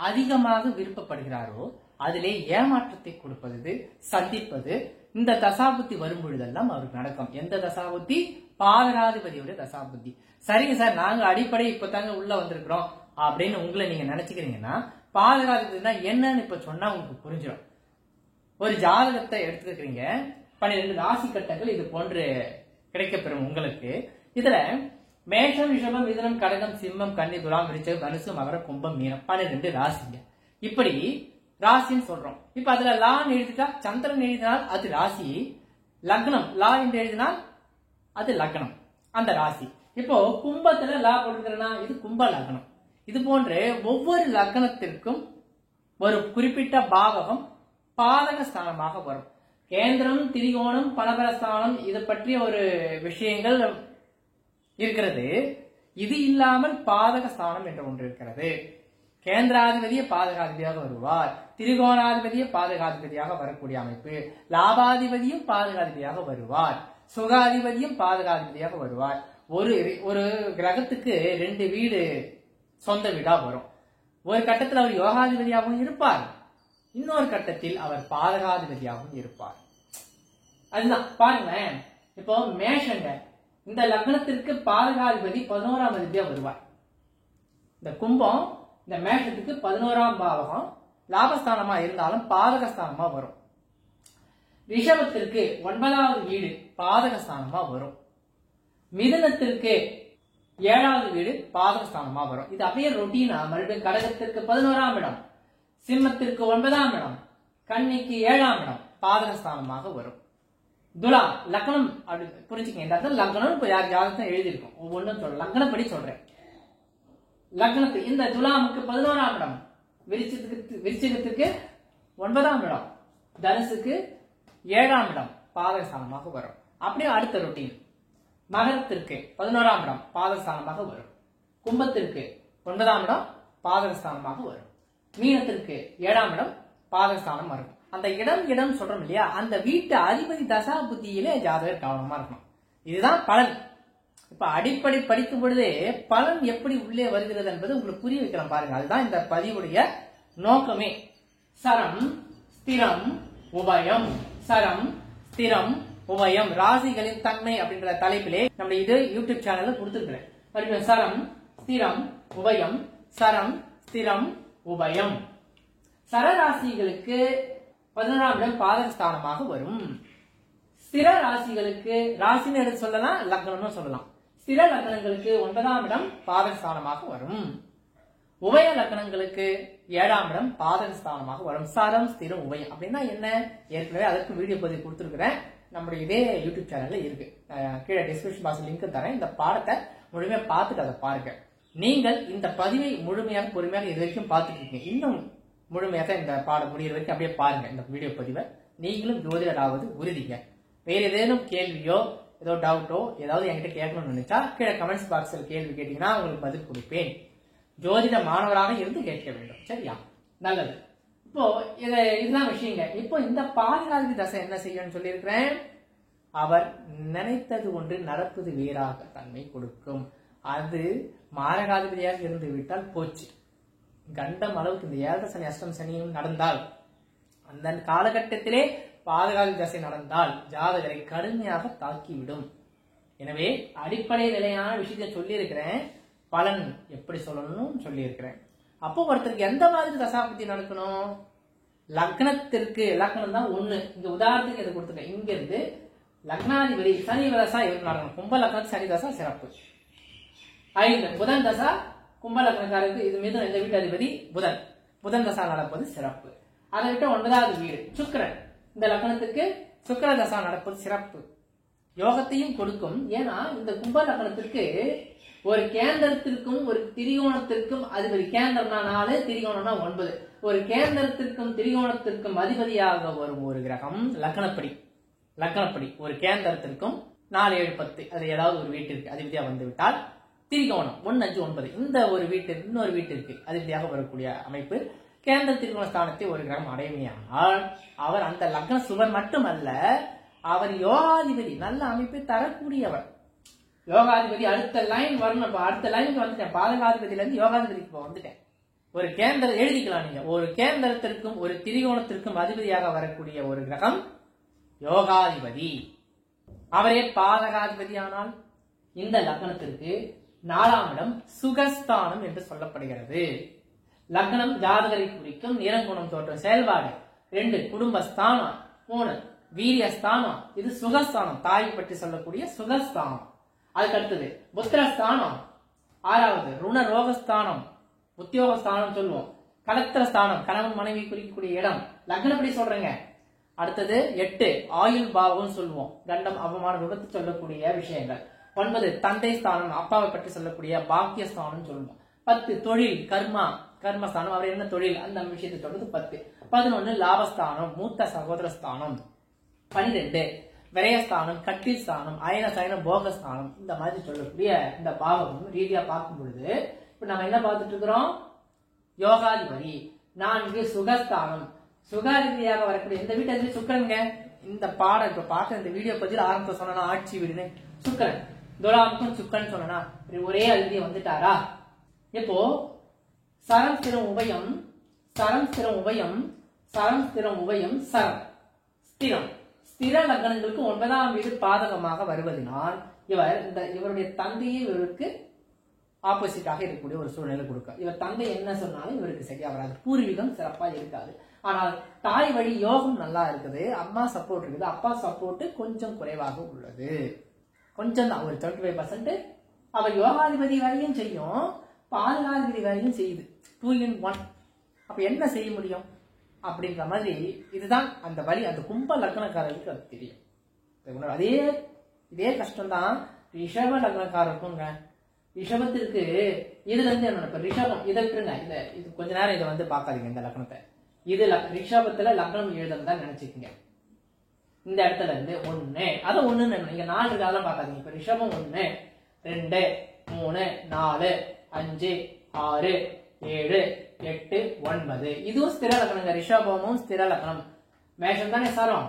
அதிகமாக விருப்பப்படுகிறாரோ அதிலே ஏமாற்றத்தை கொடுப்பது, சந்திப்பது இந்த தசாபுத்தி வரும் பொழுதெல்லாம் அவருக்கு நடக்கும். எந்த தசாபுத்தி? பாதகாதிபதியோட தசாபுத்தி. சரிங்க சார், நாங்க அடிப்படை இப்பதாங்க உள்ள வந்திருக்கிறோம் அப்படின்னு உங்களை நீங்க நினைச்சுக்கிறீங்கன்னா, பாதகாதிபதினா என்னன்னு இப்ப சொன்னா உங்களுக்கு புரிஞ்சிடும். ஒரு ஜாதகத்தை எடுத்துக்கிறீங்க, 12 ராசி கட்டங்கள் இது போன்று கிடைக்கப்பெறும் உங்களுக்கு. இதுல மேஷம், ரிஷபம், மிதுனம், கடகம், சிம்மம், கன்னி, துலாம், விருச்சிகம், தனுசு, மகரம், கும்பம், மீனம் 12 ராசிங்க. இப்படி ராசின்னு சொல்றோம். இப்ப அதுல லான்னு எழுதிட்டா, சந்திரன் எழுதினால் அது ராசி, லக்னம் லா என்று எழுதினால் அது லக்னம், அந்த ராசி. இப்போ கும்பத்துல லா போட்டுக்கிறேன்னா இது கும்ப லக்னம். இது போன்று ஒவ்வொரு லக்னத்திற்கும் ஒரு குறிப்பிட்ட பாவகம் பாதக ஸ்தானமாக வரும். கேந்திரம், திரிகோணம், பணபரஸ்தானம் இது பற்றிய ஒரு விஷயங்கள் இருக்கிறது. இது இல்லாமல் பாதக ஸ்தானம் என்று ஒன்று இருக்கிறது. கேந்திராதிபதியை பாதகாதிபதியாக வருவார், திரிகோணாதிபதியை பாதகாதிபதியாக வரக்கூடிய அமைப்பு, லாபாதிபதியும் பாதகாதிபதியாக வருவார், சுகாதிபதியும் பாதகாதிபதியாக வருவார். ஒரு ஒரு கிரகத்துக்கு 2 வீடு சொந்த வீடா வரும். ஒரு கட்டத்தில் அவர் யோகாதிபதியாகவும் இருப்பார், இன்னொரு கட்டத்தில் அவர் பாதகாதிபதியாகவும் இருப்பார். அதுதான் பாருங்களேன். இப்போ மேஷங்க, இந்த லக்னத்திற்கு பாதகாதிபதி 11ஆம் அதிபதியா வருவார். இந்த கும்பம் இந்த மேஷத்துக்கு 11ஆம் பாவகம் லாபஸ்தானமா இருந்தாலும் பாதகஸ்தானமா வரும். ரிஷபத்திற்கு 9வது வீடு பாதகஸ்தானமா வரும். மிதுனத்திற்கு 7வது வீடு பாதகஸ்தானமா வரும். இது அப்படியே ரொட்டீனா மறுபடியும் கடகத்திற்கு 11ஆம் இடம், சிம்மத்திற்கு 9ஆம் இடம், கன்னிக்கு 7ஆம் இடம் பாதகஸ்தானமாக வரும். துலாம் லக்னம் அப்படி புரிஞ்சுக்கங்க. இந்த இடத்துல லக்னம் இப்ப யார் ஜாதகத்தை எழுதியிருக்கோம், ஒவ்வொன்றும் சொல்ல லக்னப்படி சொல்றேன். லக்னத்துக்கு இந்த துலாமுக்கு 11ஆம் இடம், விருச்சிகத்துக்கு 9ஆம் இடம், தனுசுக்கு 7ஆம் இடம் பாதகஸ்தானமாக வரும். அப்படியே அடுத்த ரொட்டீன் மகரத்திற்கு 11ஆம் இடம் பாதகஸ்தானமாக வரும். கும்பத்திற்கு 9ஆம் இடம் பாதகஸ்தானமாக வரும். மீனத்திற்கு 7ஆம் இடம் பாதகஸ்தானம் வரும். அந்த இடம் சொல்றோம் இல்லையா, அந்த வீட்டு அதிபதி தசா புத்தியிலே ஜாதகர் கவனமா இருக்கணும். இதுதான் பலன். இப்ப அடிப்படை படிக்கும் பொழுதே பலன் எப்படி உள்ளே வருகிறது என்பது உங்களுக்கு புரிய வைக்கலாம் பாருங்க. அதுதான் இந்த பதிவுடைய நோக்கமே. சரம் ஸ்திரம் உபயம், சரம் ஸ்திரம் உபயம், ராசிகளின் தன்மை அப்படின்ற தலைப்பிலே நம்ம இது யூடியூப் சேனல்ல கொடுத்துருக்கிறேன். சரம் ஸ்திரம் உபயம், சரம் ஸ்திரம் உபயம். சரராசிகளுக்கு 11ஆம் இடம் பாதகஸ்தானமாக வரும். ஸ்திர ராசிகளுக்கு ராசின்னு எடுத்து சொல்லலாம், லக்னம்னு சொல்லலாம். ஸ்திர லக்னங்களுக்கு 9ஆம் இடம் பாதகஸ்தானமாக வரும். உபய லக்னங்களுக்கு 7ஆம் இடம் பாதகஸ்தானமாக வரும். சரம் ஸ்திரம் உபயம் அப்படின்னா என்ன, ஏற்கனவே அதற்கு வீடியோ பதிவு கொடுத்துருக்கிறேன். நம்முடைய இதே யூடியூப் சேனல்ல இருக்கு, கீழே டிஸ்கிரிப்ஷன் பாக்ஸ் லிங்க் தரேன். இந்த பாடத்தை முழுமையா பார்த்துட்டு அதை பாருங்க. நீங்கள் இந்த பதிவை முழுமையாக பொறுமையாக இது வரைக்கும் பார்த்துட்டு இருக்கீங்க. இன்னும் முழுமையாக இந்த பாடம் முடிகிற வரைக்கும் அப்படியே பாருங்க இந்த வீடியோ பதிவை. நீங்களும் ஜோதிடராவது உறுதிங்க. வேற ஏதேனும் கேள்வியோ ஏதோ டவுட்டோ ஏதாவது என்கிட்ட கேட்கணும்னு நினைச்சா கீழே கமெண்ட்ஸ் பாக்ஸில் கேள்வி கேட்டீங்கன்னா உங்களுக்கு பதில் கொடுப்பேன். ஜோதிட மாணவராக இருந்து கேட்க வேண்டும், சரியா? நல்லது. இப்போ இதுதான் விஷயங்க. இப்போ இந்த பாதகாதிபதி தசை என்ன செய்யணும்னு சொல்லியிருக்கிறேன். அவர் நினைத்தது ஒன்று நடப்பது வேறாக தன்மை கொடுக்கும். அது மாரகாதிபதியாக இருந்து விட்டால் போச்சு. கண்டம் அளவுக்கு இந்த 7 சனி அஷ்டம் சனியும் நடந்தால், அந்த காலகட்டத்திலே பாதகாதிபதி தசை நடந்தால் ஜாதகரை கடுமையாக தாக்கிவிடும். எனவே அடிப்படை நிலையான விஷயத்தை சொல்லி இருக்கிறேன். பலன் எப்படி சொல்லணும்னு சொல்லி இருக்கிறேன். அப்போ ஒருத்தருக்கு எந்த மாதிரி தசாபுத்தி நடக்கணும், லக்னத்திற்கு லக்னம் தான் 1. இந்த உதாரணத்துக்கு இதை கொடுத்துருக்கேன். இங்க இருந்து லக்னாதிபதி சனி தசா நடக்கணும். கும்ப லக்னத்து சனி தசா சிறப்பு. 5 புதன் தசா கும்ப லக்னக்காரருக்கு இது மீது இந்த வீட்டு அதிபதி புதன் தசா நடப்பது சிறப்பு. அதை விட்டு 9வது வீடு சுக்கிரன், இந்த லக்னத்துக்கு சுக்கிர தசா நடப்பது சிறப்பு. யோகத்தையும் கொடுக்கும். ஏன்னா இந்த கும்ப லக்னத்திற்கு ஒரு கேந்திரத்திற்கும் ஒரு திரிகோணத்திற்கும் அதிபதி, கேந்திரம்னா 4, திரிகோணம்னா 9. ஒரு கேந்திரத்திற்கும் திரிகோணத்திற்கும் அதிபதியாக வரும் ஒரு கிரகம் லக்னப்படி ஒரு கேந்திரத்திற்கும் 4, 7, 10 அது ஏதாவது ஒரு வீட்டிற்கு அதிபதியாக வந்து விட்டால், திரிகோணம் 1, 5, 9 இந்த ஒரு வீட்டிற்கு இன்னொரு வீட்டிற்கு அதிபதியாக வரக்கூடிய அமைப்பு கேந்திர திரிகோண ஸ்தானத்தை ஒரு கிரகம் அடைமையானால் அவர் அந்த லக்ன சுவர் மட்டுமல்ல, அவர் யோகாதிபதி நல்ல அமைப்பை தரக்கூடியவர். யோகாதிபதி அடுத்த லைன் வரணும். அடுத்த லைனுக்கு வந்துட்டேன். பாதகாதிபதியில இருந்து யோகாதிபதிக்கு வந்துட்டேன். ஒரு கேந்திரம் எழுதிக்கலாம் நீங்க. ஒரு கேந்திரத்திற்கும் ஒரு திரிகோணத்திற்கும் அதிபதியாக வரக்கூடிய ஒரு கிரகம் யோகாதிபதி. அவரே பாதகாதிபதி ஆனால் இந்த லக்னத்திற்கு 4ஆம் இடம் சுகஸ்தானம் என்று சொல்லப்படுகிறது. லக்னம் ஜாதகரை குறிக்கும் நிறங்குணம் தோற்றம் செயல்பாடு. 2 குடும்பஸ்தானம். 3 வீரியஸ்தானம். இது சுகஸ்தானம், தாய் பற்றி சொல்லக்கூடிய சுகஸ்தானம். அதுக்கு அடுத்தது புத்திரஸ்தானம். 6வது ருண ரோகஸ்தானம், உத்தியோகஸ்தானம் சொல்லுவோம். கலத்திரஸ்தானம், கணவன் மனைவி குறிக்கக்கூடிய இடம், லக்னப்படி சொல்றேங்க. அடுத்தது 8 ஆயுள் பாவம் சொல்லுவோம், கண்டம் அவமான விபத்து சொல்லக்கூடிய விஷயங்கள். 9 தந்தை ஸ்தானம், அப்பாவை பற்றி சொல்லக்கூடிய பாக்கியஸ்தானம் சொல்லுவோம். 10 தொழில் கர்மஸ்தானம், அவர் என்ன தொழில் அந்த விஷயத்தை சொல்றது 10. 11 லாபஸ்தானம், மூத்த சகோதர ஸ்தானம். 12 விரயஸ்தானம், கட்டில் ஸ்தானம், அயன சயன போகஸ்தானம். இந்த மாதிரி சொல்லக்கூடிய இந்த பாவம் ரீதியா பார்க்கும் பொழுது இப்ப நம்ம என்ன பார்த்துட்டு இருக்கிறோம், யோகாதிபதி. 4 சுகஸ்தானம், சுகாதிபதியாக வரக்கூடிய இந்த வீட்டு அதிபதி சுக்கிரனுங்க. இந்த பாடம் இப்ப பார்க்க இந்த வீடியோ பதில் ஆரம்பத்தை சொன்னா ஆட்சி வீடுன்னு சுக்கிரன். துலாமுக்கும் சுக்கன் சொன்னா ஒரே அதிபதி வந்துட்டாரா? இப்போ சரம் ஸ்திரம் உபயம் சரம் ஸ்திரம் உபயம் சரம் ஸ்திரம் உபயம் சரம் ஸ்திரம் ஸ்திர லக்னங்களுக்கு 9ஆம் வீடு பாதகமாக வருவதனால் இவருடைய தந்தையை இவருக்கு ஆப்போசிட்டாக இருக்கக்கூடிய ஒரு சூழ்நிலை கொடுக்க. இவர் தந்தை என்ன சொன்னாலும் இவருக்கு சரியா வராது, பூர்வீகம் சிறப்பா இருக்காது. ஆனால் தாய் வழி யோகம் நல்லா இருக்குது, அம்மா சப்போர்ட் இருக்குது, அப்பா சப்போர்ட் கொஞ்சம் குறைவாக உள்ளது, கொஞ்சம் தான், ஒரு 35%. அவர் யோகாதிபதி வரையும் செய்யும், பாதகாதிபதி வரையும் செய்யுது, 2 in 1. அப்ப என்ன செய்ய முடியும் அப்படின்ற மாதிரி இதுதான் அந்த வழி. அந்த கும்ப லக்னக்காரர்களுக்கு அது தெரியும். இதே கஷ்டம்தான் ரிஷப லக்னக்காரருக்குங்க. ரிஷபத்திற்கு இதுல இருந்து என்ன ரிஷபம் இதை விட்டுருங்க, இது கொஞ்ச நேரம் இதை வந்து பாக்காதீங்க. இந்த லக்னத்தை இது ரிஷபத்துல லக்னம் எழுதணும் தான் நினைச்சுக்கீங்க. இந்த இடத்துல இருந்து 1 அதை 1 நீங்க 4 காலம் பாக்காதீங்க. இப்ப ரிஷபம் 1 2 3 4 5 6 7 8 9 இதுவும் ஸ்திர லக்னங்க. ரிஷபமும் ஸ்திர லக்னம். மேஷம் தானே சரம்,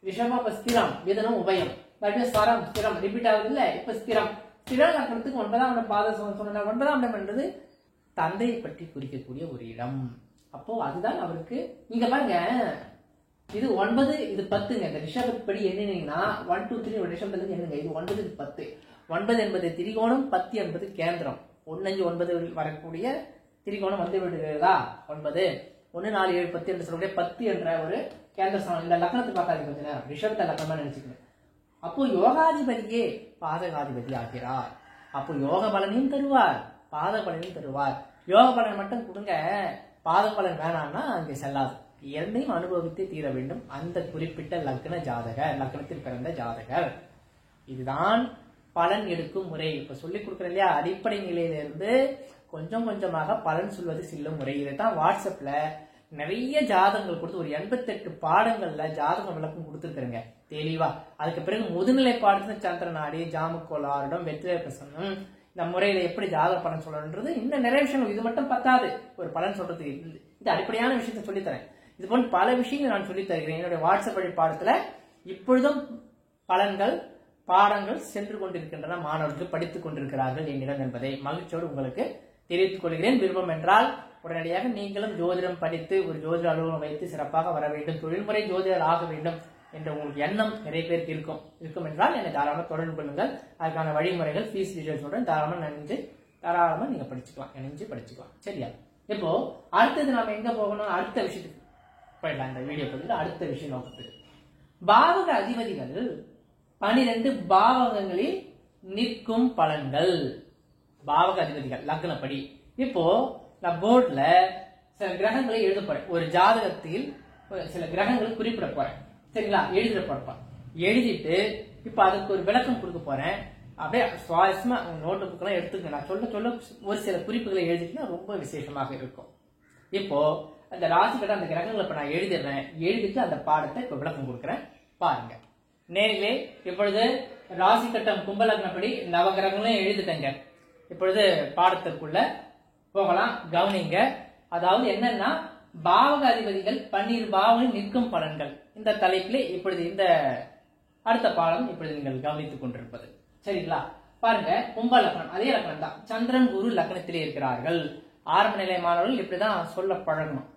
ரிஷபம் இப்ப ஸ்திரம், மிதுனம் உபயம், மறுபடியும் சரம் ஸ்திரம் ரிப்பீட் ஆகுது இல்ல. இப்ப ஸ்திரம் ஸ்திர லக்னத்துக்கு 9ஆம் இடம் பாதகம் சொன்ன 9ஆம் இடம் என்றது தந்தையை பற்றி குறிக்கக்கூடிய ஒரு இடம். அப்போ அதுதான் அவருக்கு. நீங்க பாருங்க, இது 9 இது 10ங்க. இந்த ரிஷபப்படி எண்ணினீங்கன்னா 1 2 3 ரிஷபத்துல இருந்து எண்ணுங்க. இது 9 இது 10. 9 என்பது திரிகோணம், 10 என்பது கேந்திரம். 1 5 9 வரக்கூடிய திரிகோணம் வந்து விடுகிறதா? 9 1 4 7 10 என்று சொல்லக்கூடிய 10 என்ற ஒரு கேந்திர ஸ்தானம். இந்த லக்னத்தை பார்க்காதீங்க கொஞ்ச நேரம், ரிஷபத்தை லக்னமா நினைச்சுக்கணும். அப்போ யோகாதிபதியே பாதகாதிபதி ஆகிறார். அப்போ யோக பலனையும் தருவார், பாத பலனையும் தருவார். யோக பலன் மட்டும் கொடுங்க, பாத பலன் வேணாம்னா அங்கே செல்லாது. இரண்டையும் அனுபவித்து தீர வேண்டும் அந்த குறிப்பிட்ட லக்ன ஜாதகர், லக்னத்தில் பிறந்த ஜாதகர். இதுதான் பலன் எடுக்கும் முறை. இப்ப சொல்லிக் கொடுக்குறேன் இல்லையா, அடிப்படை நிலையிலிருந்து கொஞ்சம் கொஞ்சமாக பலன் சொல்வது செல்லும் முறை. இதைத்தான் வாட்ஸ்அப்ல நிறைய ஜாதகங்கள் கொடுத்து ஒரு 88 பாடங்கள்ல ஜாதக விளக்கம் கொடுத்துருக்குறேங்க தெளிவா. அதுக்கு பிறகு முதுநிலை பாடத்துல சந்திரநாடி, ஜாமக்கோளாரிடம், வெற்றிலை பிரசன்னம், இந்த முறையில எப்படி ஜாதக பலன் சொல்லணுன்றது இன்னும் நிறைய விஷயங்கள். இது மட்டும் பத்தாது ஒரு பலன் சொல்றது. இது அடிப்படையான விஷயத்த சொல்லித்தரேன். இது போன்ற பல விஷயங்கள் நான் சொல்லித் தருகிறேன் என்னுடைய வாட்ஸ்அப் வழி பாடத்துல. இப்பொழுதும் பலன்கள் பாடங்கள் சென்று கொண்டிருக்கின்றன, மாணவர்கள் படித்துக் கொண்டிருக்கிறார்கள் என்னிடம் என்பதை மகிழ்ச்சியோடு உங்களுக்கு தெரிவித்துக் கொள்கிறேன். விருப்பம் என்றால் உடனடியாக நீங்களும் ஜோதிடம் படித்து ஒரு ஜோதிட அலுவலகம் வைத்து சிறப்பாக வர வேண்டும், தொழில்முறை ஜோதிடர் ஆக வேண்டும் என்ற உங்களுக்கு எண்ணம் நிறைய பேருக்கு இருக்கும் என்றால் என்னை தாராளமாக தொடர்பு கொள்ளுங்கள். அதுக்கான வழிமுறைகள், ஃபீஸ் டீடைல்ஸோட தாராளமா நீங்க படிச்சுக்கலாம். சரியா? இப்போ அடுத்தது நாம எங்க போகணும், அடுத்த விஷயத்துக்கு போயிடலாம். இந்த வீடியோ பதில் அடுத்த விஷயம் நோக்கத்துக்கு பாவக அதிபதிகள் 12 பாவகங்களில் நிற்கும் பலன்கள். பாவக அதிபதிகள் லக்னப்படி. இப்போ நான் போர்ட்ல சில கிரகங்களை எழுத போறேன். ஒரு ஜாதகத்தில் சில கிரகங்களை குறிப்பிட போறேன். சரிங்களா? எழுதிட போறேன். எழுதிட்டு இப்ப அதுக்கு ஒரு விளக்கம் கொடுக்க போறேன். அப்படியே சுவாரஸ்யமா நோட்டு புக்கெல்லாம் எடுத்துக்க. நான் சொல்ல ஒரு சில குறிப்புகளை எழுதிட்டுனா ரொம்ப விசேஷமாக இருக்கும். இப்போ அந்த ராசி கட்ட அந்த கிரகங்களை இப்ப நான் எழுதிடுறேன். எழுதிட்டு அந்த பாடத்தை இப்ப விளக்கம் கொடுக்குறேன் பாருங்க. நேரிலே இப்பொழுது ராசி கட்டம் கும்பலக்னப்படி நவகிரகங்களையும் எழுதிட்டேங்க. இப்பொழுது பாடத்திற்குள்ள போகலாம், கவனிங்க. அதாவது என்னன்னா பாவக அதிபதிகள் 12 பாவங்களில் நிற்கும் பலன்கள். இந்த தலைப்பிலே இப்பொழுது இந்த அடுத்த பாடம் இப்பொழுது நீங்கள் கவனித்துக் கொண்டிருப்பது. சரிங்களா? பாருங்க, கும்ப லக்னம் அதே லக்னம் தான். சந்திரன் குரு லக்னத்திலே இருக்கிறார்கள். ஆரம்ப நிலை மாணவர்கள் இப்படிதான் சொல்ல பழகணும்.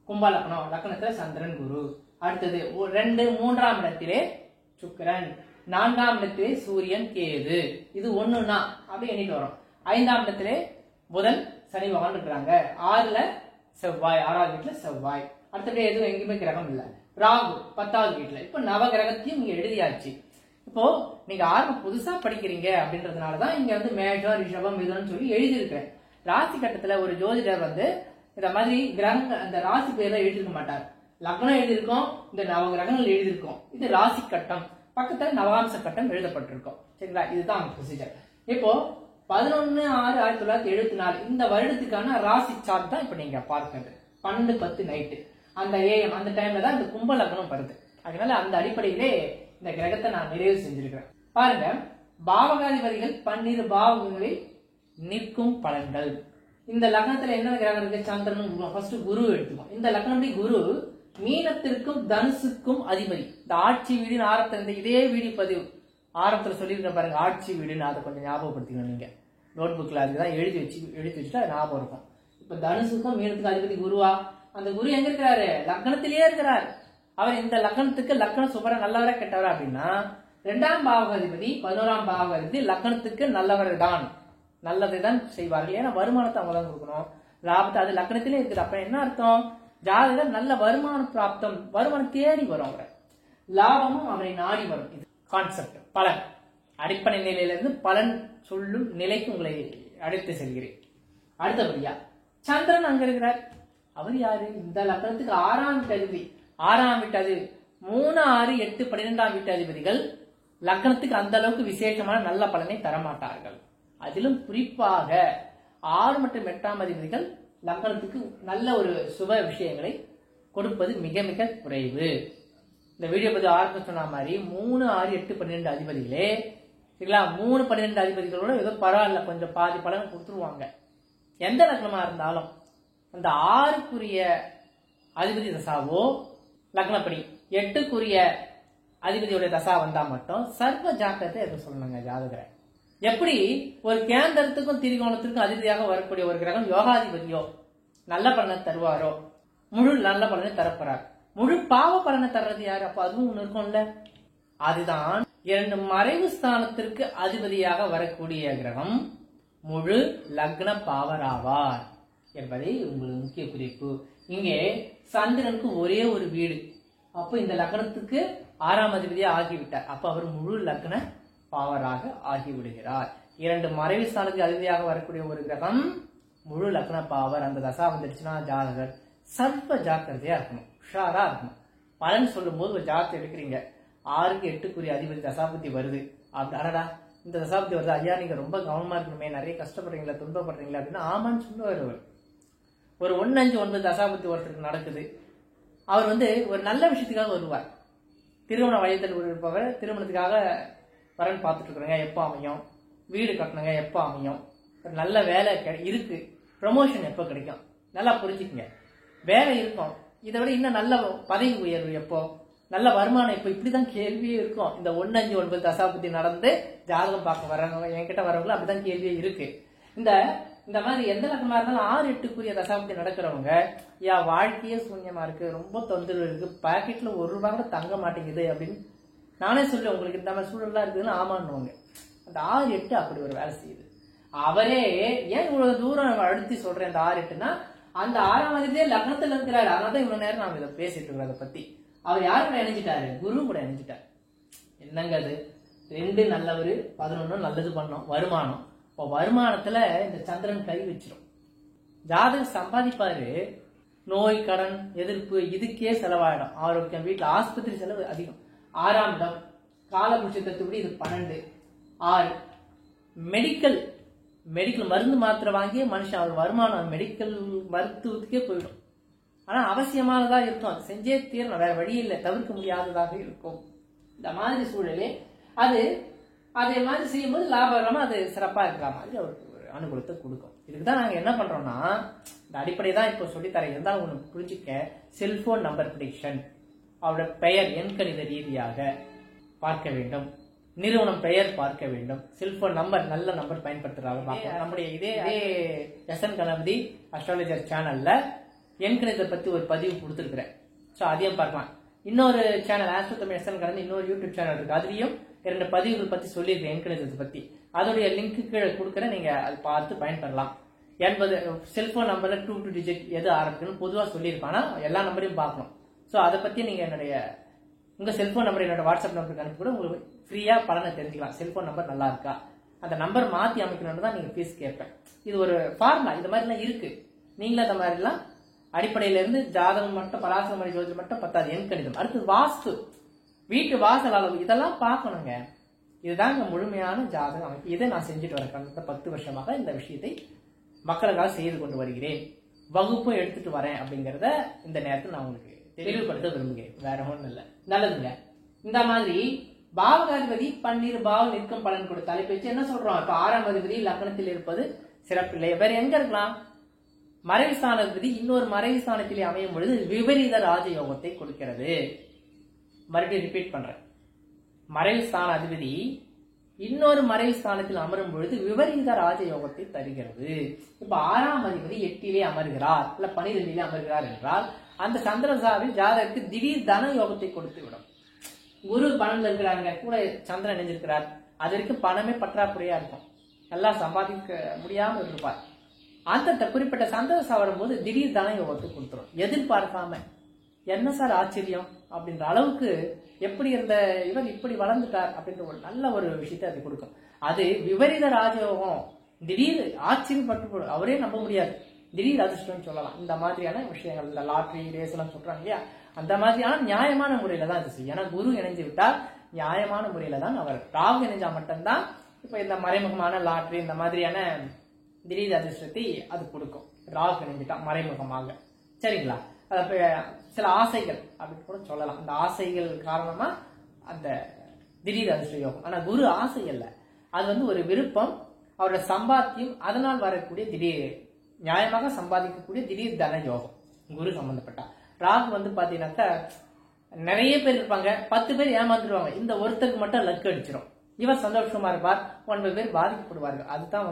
கும்ப லக்னம் லக்னத்துல சந்திரன் குரு. அடுத்தது 2 3ஆம் இடத்திலே சுக்கிரன், 4ஆம் இடத்திலே சூரியன் கேது. இது 1னா அப்படி எண்ணிட்டு வரும். 5ஆம் இடத்திலே புதன் சனி பகவான் இருக்கிறாங்க. 6ல செவ்வாய், 6வது வீட்டுல செவ்வாய். அடுத்தபடி எதுவும் எங்கேயுமே கிரகம் இல்ல. ராகு 10வது வீட்டுல. இப்ப நவ கிரகத்தையும் இங்க எழுதியாச்சு. இப்போ நீங்க ஆரம்ப புதுசா படிக்கிறீங்க அப்படின்றதுனாலதான் இங்க வந்து மேஷம், ரிஷபம், மிதுனம் சொல்லி எழுதியிருக்கிறேன். ராசி கட்டத்துல ஒரு ஜோதிடர் வந்து இந்த மாதிரி கிரகங்கள் அந்த ராசி பேர்ல எழுதிருக்க மாட்டார். லக்னம் எழுதியிருக்கோம், இந்த நவ கிரகங்கள் எழுதியிருக்கோம். இது ராசி கட்டம், பக்கத்துல நவாம்ச கட்டம் எழுதப்பட்டிருக்கும். சரிங்களா? இதுதான் ப்ரொசீஜர். இப்போ 11/6/1974 இந்த வருடத்துக்கான ராசி சார்ட் தான் இப்ப நீங்க பார்க்கிறது. 12:10 நைட்டு அந்த AM அந்த டைம்ல தான் இந்த கும்ப லக்னம் வருது. அதனால அந்த அடிப்படையிலே இந்த கிரகத்தை நான் நிறைவு செஞ்சிருக்கிறேன். பாருங்க, பாவகாதிபதிகள் 12 பாவகங்களில் நிற்கும் பலன்கள். இந்த லக்னத்துல என்ன கிரகம் இருக்கு? சந்திரனும் ஃபர்ஸ்ட் குரு எடுத்துக்கோம். இந்த லக்னப்படி குரு மீனத்திற்கும் தனுசுக்கும் அதிபதி. இந்த ஆட்சி வீடின் ஆரத்த இதே வீடியோ பதிவு ஆரம்பத்தில் சொல்லியிருக்கேன் பாருங்க, ஆட்சி வீடுன்னு. அதை கொஞ்சம் ஞாபகப்படுத்திக்கணும் நீங்க நோட் புக்ல. அதுதான் எழுதி வச்சுட்டா ஞாபகம் இருக்கும். இப்ப தனுசுக்கும் மீனத்துக்கும் அதிபதி குருவா, அந்த குரு எங்க இருக்கிறாரு? லக்னத்திலேயே இருக்கிறார். அவர் இந்த லக்னத்துக்கு லக்ன சுபர நல்லவரா கெட்டவரா அப்படின்னா, 2ஆம் பாவகாதிபதி 11ஆம் பாவகாதிபதி லக்னத்துக்கு நல்லவர் தான், நல்லதை தான் செய்வார்கள். ஏன்னா வருமானத்தை அவங்க தான் கொடுக்கணும், லாபத்தை. அது லக்னத்திலே இருக்குது. அப்ப என்ன அர்த்தம்? ஜாதகர் நல்ல வருமான பிராப்தம், வருமானம் தேடி வரும், அவரை லாபமும் அவரை நாடி வரும். இது கான்செப்ட். பலன் அடிப்படை நிலையிலிருந்து பலன் சொல்லும் நிலைக்கு உங்களை அழைத்து செல்கிறேன். அடுத்தபடியா சந்திரன் அங்க இருக்கிறார். அவர் யாரு? இந்த லக்னத்துக்கு 6ஆம் வீட்டு அதிபதி. 6ஆம் வீட்டு அதிபதி 3, 6, 8, 12ஆம் வீட்டு அதிபதிகள் லக்னத்துக்கு அந்த அளவுக்கு விசேஷமான நல்ல பலனை தரமாட்டார்கள். அதிலும் குறிப்பாக 6 மற்றும் 8ஆம் அதிபதிகள் லக்னத்துக்கு நல்ல ஒரு சுப விஷயங்களை கொடுப்பது மிக மிக குறைவு. இந்த வீடியோ பத்தி ஆரம்பம் சொன்ன மாதிரி 3, 6, 8, 12 அதிபதிகளே சரிங்களா, 3, 12 அதிபதிகளோட ஏதோ பரவாயில்ல, கொஞ்சம் பாதி பலன் கொடுத்துருவாங்க. எந்த லக்னமா இருந்தாலும் அந்த 6க்குரிய அதிபதி தசாவோ லக்னப்படி 8க்குரிய அதிபதியோட தசா வந்தா மட்டும் சர்வ ஜாக்கிரதை எதை சொல்லணுங்க ஜாதகரை. எப்படி ஒரு கேந்திரத்துக்கும் திரிகோணத்திற்கும் அதிபதியாக வரக்கூடிய ஒரு கிரகம் யோகாதிபதியோ நல்ல பலனை தருவாரோ, முழு நல்ல பலனை தரப்போறார். முழு பாவ பலனை தர்றது யாரு? அப்ப அதுவும் ஒண்ணு இருக்கும்ல. அதுதான் 2 மறைவு ஸ்தானத்திற்கு அதிபதியாக வரக்கூடிய கிரகம் முழு லக்ன பாவராவார் என்பதை உங்களுக்கு முக்கிய குறிப்பு. இங்கே சந்திரனுக்கு ஒரே ஒரு வீடு, அப்ப இந்த லக்னத்துக்கு 6ஆம் அதிபதியா ஆகிவிட்டார். அப்ப அவர் முழு லக்ன பாவராக ஆகிவிடுகிறார். 2 மறைவு ஸ்தானத்துக்கு அதிபதியாக வரக்கூடிய ஒரு கிரகம் முழு லக்ன பாவர். அந்த தசா வந்துடுச்சுன்னா ஜாதகர் சர்வ ஜாக்கிரதையா இருக்கணும், உஷாரா இருக்கணும். பலன் சொல்லும் போது ஒரு ஜாதகத்தை எடுக்கிறீங்க, 6க்கு 8க்குரிய அதிபதி தசாபுத்தி வருது அப்படி, அடடா இந்த தசாபுத்தி வருது, ஐயா நீங்க ரொம்ப கவனமா இருக்கணுமே, நிறைய கஷ்டப்படுறீங்களா, துன்பப்படுறீங்களா அப்படின்னா ஆமான்னு சொல்லுவார். அவர் ஒரு 1, 5, 9 தசாபுத்தி ஒருத்தருக்கு நடக்குது. அவர் ஒரு நல்ல விஷயத்துக்காக வருவார். திருமண வயதில் இருப்பவர் திருமணத்துக்காக வரன் பார்த்துட்டு இருக்கிறாங்க, எப்போ அமையும், வீடு கட்டணுங்க எப்போ அமையும், ஒரு நல்ல வேலை இருக்கு, ப்ரமோஷன் எப்போ கிடைக்கும், நல்லா புரிஞ்சுக்குங்க, வேலை இருக்கும், இதை விட இன்னும் நல்ல பதவி உயர்வு எப்போ, நல்ல வருமானம் இப்போ, இப்படிதான் கேள்வியே இருக்கும். இந்த 1, 5, 9 தசாபுத்தி நடந்து ஜாதகம் பார்க்க வரவங்க என்கிட்ட வரவங்களும் அப்படிதான் கேள்வியே இருக்கு. இந்த மாதிரி எந்த லக்னமா இருந்தாலும் 6, 8க்குரிய தசாபுத்தி நடக்கிறவங்க, வாழ்க்கையே சூன்யமா இருக்கு, ரொம்ப தொந்தரவு இருக்கு, பாக்கெட்ல ₹1 கூட தங்க மாட்டேங்குது அப்படின்னு நானே சொல்ல, உங்களுக்கு இந்த மாதிரி சூழல்லாம் இருக்குதுன்னு ஆமான்னுவாங்க. அந்த 6, 8 அப்படி ஒரு வேலை செய்யுது. அவரே ஏன் இவ்வளவு தூரம் அழுத்தி சொல்றேன் இந்த 6, 8னா, அந்த 6ஆம் அதிபதியே லக்னத்துல இருக்கிறாரு. அதனாலதான் இவ்வளவு நேரம் நாம இதை பேசிட்டு இருக்கோம். அதை பத்தி அவர் யாரு கூட இணைஞ்சிட்டாரு? குரு கூட இணைஞ்சிட்டாரு. என்னங்க அது? 2 நல்லவரு, 11 நல்லது பண்ணோம், வருமானம். இப்போ வருமானத்துல இந்த சந்திரன் கை வச்சிரும். ஜாதகம் சம்பாதிப்பாரு, நோய் கடன் எதிர்ப்பு இதுக்கே செலவாயிடும். ஆரோக்கியம், வீட்டுல ஆஸ்பத்திரி செலவு அதிகம். 6ஆம் இடம் காலபுருஷத்தோடு இது 12, 6 மெடிக்கல் மருந்து மாத்திரை வாங்கிய மனுஷன் அவர் வருமானம் மெடிக்கல் மருத்துவத்துக்கே போயிடும். ஆனா அவசியமானதா இருக்கும், அது செஞ்சே தீரணும், வேற வழி இல்லை, தவிர்க்க முடியாததாக இருக்கும். இந்த மாதிரி சூழலே அதே மாதிரி செய்யும்போது லாபகரமா அது சிறப்பா இருக்கிற மாதிரி அவருக்கு ஒரு அனுகூலத்தை கொடுக்கும். இதுக்குதான் நாங்க என்ன பண்றோம்னா, இந்த அடிப்படை தான் இப்போ சொல்லித்தரேன். இருந்தாலும் உங்களுக்கு புரிஞ்சுக்க, செல்போன் நம்பர் ப்ரிடிக்ஷன், அவரோட பெயர் எண்கணித ரீதியாக பார்க்க வேண்டும், நிறுவனம் பெயர் பார்க்க வேண்டும், செல்போன் நம்பர் நல்ல நம்பர் பயன்படுத்துறாங்க. நம்முடைய இதே எஸ்என் கணபதி அஸ்ட்ராலஜர் சேனல்ல எண்கணிதத்தை பத்தி ஒரு பதிவு கொடுத்துருக்கிறேன். ஸோ அதையும் பார்க்கலாம். இன்னொரு channel Astro Tamil SN Ganapathi இன்னொரு யூடியூப் சேனல் இருக்கு, அதுலயும் 2 பதிவுகள் பத்தி சொல்லியிருக்கேன் எண்கணிதத்தை பத்தி. அதோடைய லிங்க் கீழே கொடுக்குறேன், நீங்க அதை பார்த்து பயன்பெறலாம். 80 செல்போன் நம்பர்ல 2 டிஜிட் எது ஆரம்பிக்கணும் பொதுவாக சொல்லியிருப்பான், ஆனா எல்லா நம்பரையும் பார்க்கணும். ஸோ அதை பத்தி நீங்க உங்க செல்போன் நம்பர் என்னோட வாட்ஸ்அப் நம்பருக்கு அனுப்பி கூட உங்களுக்கு ஃப்ரீயா பலனை தெரிஞ்சுக்கலாம். செல்போன் நம்பர் நல்லா இருக்கா, அந்த நம்பர் மாத்தி அமைக்கணும்னு தான் நீங்க ஃபீஸ் கேட்பேன். இது ஒரு ஃபார்முலா, இந்த மாதிரிலாம் இருக்கு. நீங்களும் அந்த மாதிரிலாம் அடிப்படையில இருந்து ஜாதகம் மட்டும் பராசர மணி ஜோதிடம் மட்டும் பத்தாது, எண்கணிதம், அடுத்து வாஸ்து, வீட்டு வாசல் அளவு, இதெல்லாம் பார்க்கணுங்க. இதுதாங்க முழுமையான ஜாதக அமைப்பு. இதை நான் செஞ்சுட்டு வரேன். கடந்த 10 வருஷமாக இந்த விஷயத்தை மக்களுக்காக செய்து கொண்டு வருகிறேன், வகுப்பும் எடுத்துட்டு வரேன். அப்படிங்கறத இந்த நேரத்தில் நான் உங்களுக்கு தெளிவுபடுத்த விரும்புகிறேன், வேற ஒன்றும் இல்லை. நல்லதுங்க. இந்த மாதிரி பாவகாதிபதி 12 பாவம் நிற்கும் பலன் கொடுத்த தலைப்பு வச்சு என்ன சொல்றோம்? இப்ப 6ஆம் அதிபதி லக்னத்தில் இருப்பது சிறப்பில்லை. வேற எங்க இருக்கலாம்? மறைவுஸ்தானாதிபதி இன்னொரு மறைவுஸ்தானத்திலே அமையும் பொழுது விபரீத ராஜயோகத்தை கொடுக்கிறது. மறுபடியும் ரிப்பீட் பண்றேன், மறைவுஸ்தான அதிபதி இன்னொரு மறைவு ஸ்தானத்தில் அமரும் பொழுது விபரீத ராஜயோகத்தை தருகிறது. இப்ப 6ஆம் அதிபதி 8லே அமர்கிறார் இல்ல 12லே அமர்கிறார் என்றால் அந்த சந்திரசாவில் ஜாதகருக்கு திடீர் தன யோகத்தை கொடுத்து விடும். குரு பணம்ல இருக்கிறாங்க கூட சந்திரன் இணைஞ்சிருக்கிறார், அதற்கு பணமே பற்றாக்குறையா இருக்கும், எல்லாம் சம்பாதிக்க முடியாம இருப்பார். அந்த குறிப்பிட்ட சந்திரசா வரும்போது திடீர் தன யோகத்தை கொடுத்துரும். எதிர்பார்க்காம என்ன சார் ஆச்சரியம் அப்படின்ற அளவுக்கு எப்படி இருந்த இவர் இப்படி வளர்ந்துட்டார் அப்படின்ற ஒரு நல்ல ஒரு விஷயத்தை அது கொடுக்கும். அது விபரீத ராஜயோகம், திடீர் ஆச்சரியப்பட்டு போடும், அவரே நம்ப முடியாது, திடீர் அதிர்ஷ்டம் சொல்லலாம். இந்த மாதிரியான விஷயங்கள், இந்த லாட்டரி ரேஸ் எல்லாம் சொல்றாங்க இல்லையா, அந்த மாதிரியான நியாயமான முறையில தான் இது செய்யும். ஏன்னா குரு இணைஞ்சு விட்டால் நியாயமான முறையில தான் அவர். ராகு இணைஞ்சா மட்டும்தான் இப்ப இந்த மறைமுகமான லாட்டரி இந்த மாதிரியான திடீர் அதிர்ஷ்டத்தை அது கொடுக்கும். ராகு இணைஞ்சிட்டா மறைமுகமாக, சரிங்களா. சில ஆசைகள் அப்படின்னு கூட சொல்லலாம். அந்த ஆசைகள் காரணமா அந்த திடீர் அதிர்ஷ்ட யோகம். ஆனா குரு ஆசை அல்ல, அது ஒரு விருப்பம், அவரோட சம்பாத்தியம், அதனால் வரக்கூடிய திடீர் நியாயமாக சம்பாதிக்கக்கூடிய திடீர் தன யோகம் குரு சம்பந்தப்பட்டா. ராகு பாத்தீங்கன்னாக்கா நிறைய பேர் இருப்பாங்க, 10 பேர் ஏமாந்துருவாங்க, இந்த ஒருத்தருக்கு மட்டும் லக் அடிச்சிடும், இவர் சந்தோஷமா இருப்பார், 9 பேர் பாதிக்கப்படுவார்கள். அதுதான்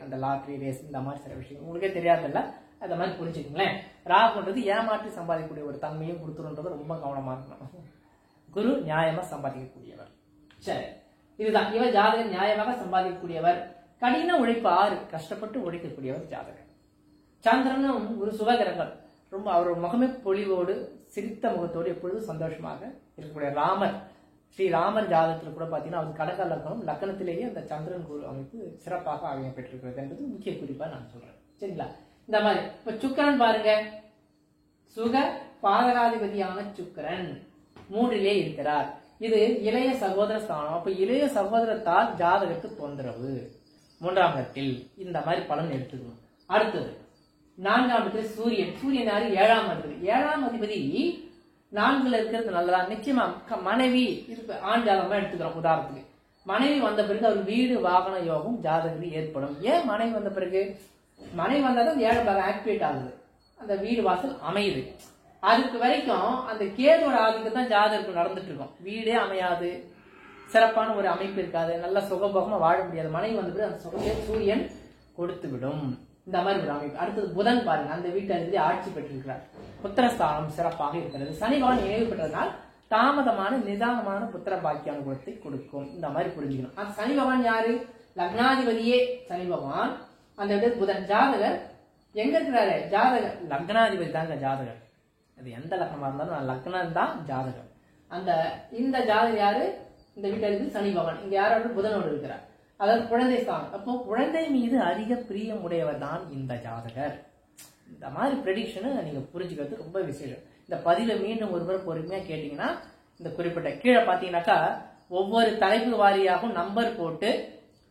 அந்த லாட்டரி ரேஸ் இந்த மாதிரி சில விஷயம் உங்களுக்கே தெரியாதுல்ல, அந்த மாதிரி புரிஞ்சுக்கங்களேன். ராகுன்றது ஏமாற்றி சம்பாதிக்கக்கூடிய ஒரு தன்மையும் கொடுத்துருன்றது ரொம்ப கவனமா இருக்கணும். குரு நியாயமா சம்பாதிக்கக்கூடியவர். சரி, இதுதான் இவர் ஜாதகர் நியாயமாக சம்பாதிக்கக்கூடியவர். கடின உழைப்பு 6, கஷ்டப்பட்டு உழைக்கக்கூடியவர் ஜாதகர். சந்திரனும் ஒரு சுபகிரகங்கள், ரொம்ப அவரோட முகமே பொலிவோடு சிரித்த முகத்தோடு எப்பொழுதும் சந்தோஷமாக இருக்கக்கூடிய ராமர், ஸ்ரீராமர் ஜாதகத்தில் கூட பாத்தீங்கன்னா அவர் கடக லக்னம், லக்னத்திலேயே அந்த சந்திரன் குரு அமைப்பு சிறப்பாக அமைய பெற்றிருக்கிறது என்பது முக்கிய குறிப்பா நான் சொல்றேன், சரிங்களா. இந்த மாதிரி இப்ப சுக்கிரன் பாருங்க, சுக பாதகாதிபதியான சுக்கிரன் 3லே இருக்கிறார். இது இளைய சகோதர ஸ்தானம். அப்ப இளைய சகோதரத்தால் ஜாதகத்துக்கு தொந்தரவு 3ஆம் இடத்தில். இந்த மாதிரி பலன் எடுத்துக்கணும். அடுத்தது 4ஆம் இடத்துல சூரியன். சூரியன் யாரு? 7ஆம் அதிபதி. 7ஆம் அதிபதி 4ல இருக்கிறது நல்லதா? நிச்சயமா. மனைவி இருக்கு, ஆண் ஜாதகமா எடுத்துக்கிறோம் உதாரணத்துக்கு. மனைவி வந்த பிறகு அவர் வீடு வாகன யோகம் ஜாதகத்துக்கு ஏற்படும். ஏன் மனைவி வந்த பிறகு? மனைவி வந்தாதான் 7 பாகம் ஆக்டிவேட் ஆகுது, அந்த வீடு வாசல் அமையுது. அதுக்கு வரைக்கும் அந்த கேதுவோட ஆதிக்கம் தான் ஜாதகத்துக்கு நடந்துட்டு இருக்கும். வீடே அமையாது, சிறப்பான ஒரு அமைப்பு இருக்காது, நல்ல சுகபோகமா வாழ முடியாது. மனைவி வந்த பிறகு அந்த சுகத்தை சூரியன் கொடுத்து விடும். இந்த மாதிரி ஒரு அமைப்பு. அடுத்தது புதன் பாருங்க, அந்த வீட்டிலிருந்து ஆட்சி பெற்றிருக்கிறார், புத்திரஸ்தானம் சிறப்பாக இருக்கிறது. சனி பகவான் இணைவு பெற்றதனால் தாமதமான நிதானமான புத்திர பாக்கிய அனுகூலத்தை கொடுக்கும். இந்த மாதிரி புரிஞ்சுக்கணும். அந்த சனி பகவான் யாரு? லக்னாதிபதியே சனி பகவான். அந்த இடத்துல புதன். ஜாதகர் எங்க இருக்கிறாரு? ஜாதகர் லக்னாதிபதி தாங்க ஜாதகர். அது எந்த லக்னமா இருந்தாலும் லக்னம் தான் ஜாதகர். இந்த ஜாதகர் யாரு? இந்த வீட்டில் இருக்கு சனி பகவான். இங்க யாரோட? புதனோடு இருக்கிறார். அதாவது குழந்தை ஸ்தானம். அப்போ குழந்தை மீது அதிக பிரியம் உடையவர் தான் இந்த ஜாதகர். இந்த மாதிரி ப்ரெடிக்ஷனை நீங்க புரிஞ்சுக்கிறது ரொம்ப விசேஷம். இந்த பதில மீண்டும் ஒருவர் பொறுமையா கேட்டீங்கன்னா, இந்த குறிப்பிட்ட கீழே பாத்தீங்கன்னாக்கா ஒவ்வொரு தலைப்பு வாரியாகவும் நம்பர் போட்டு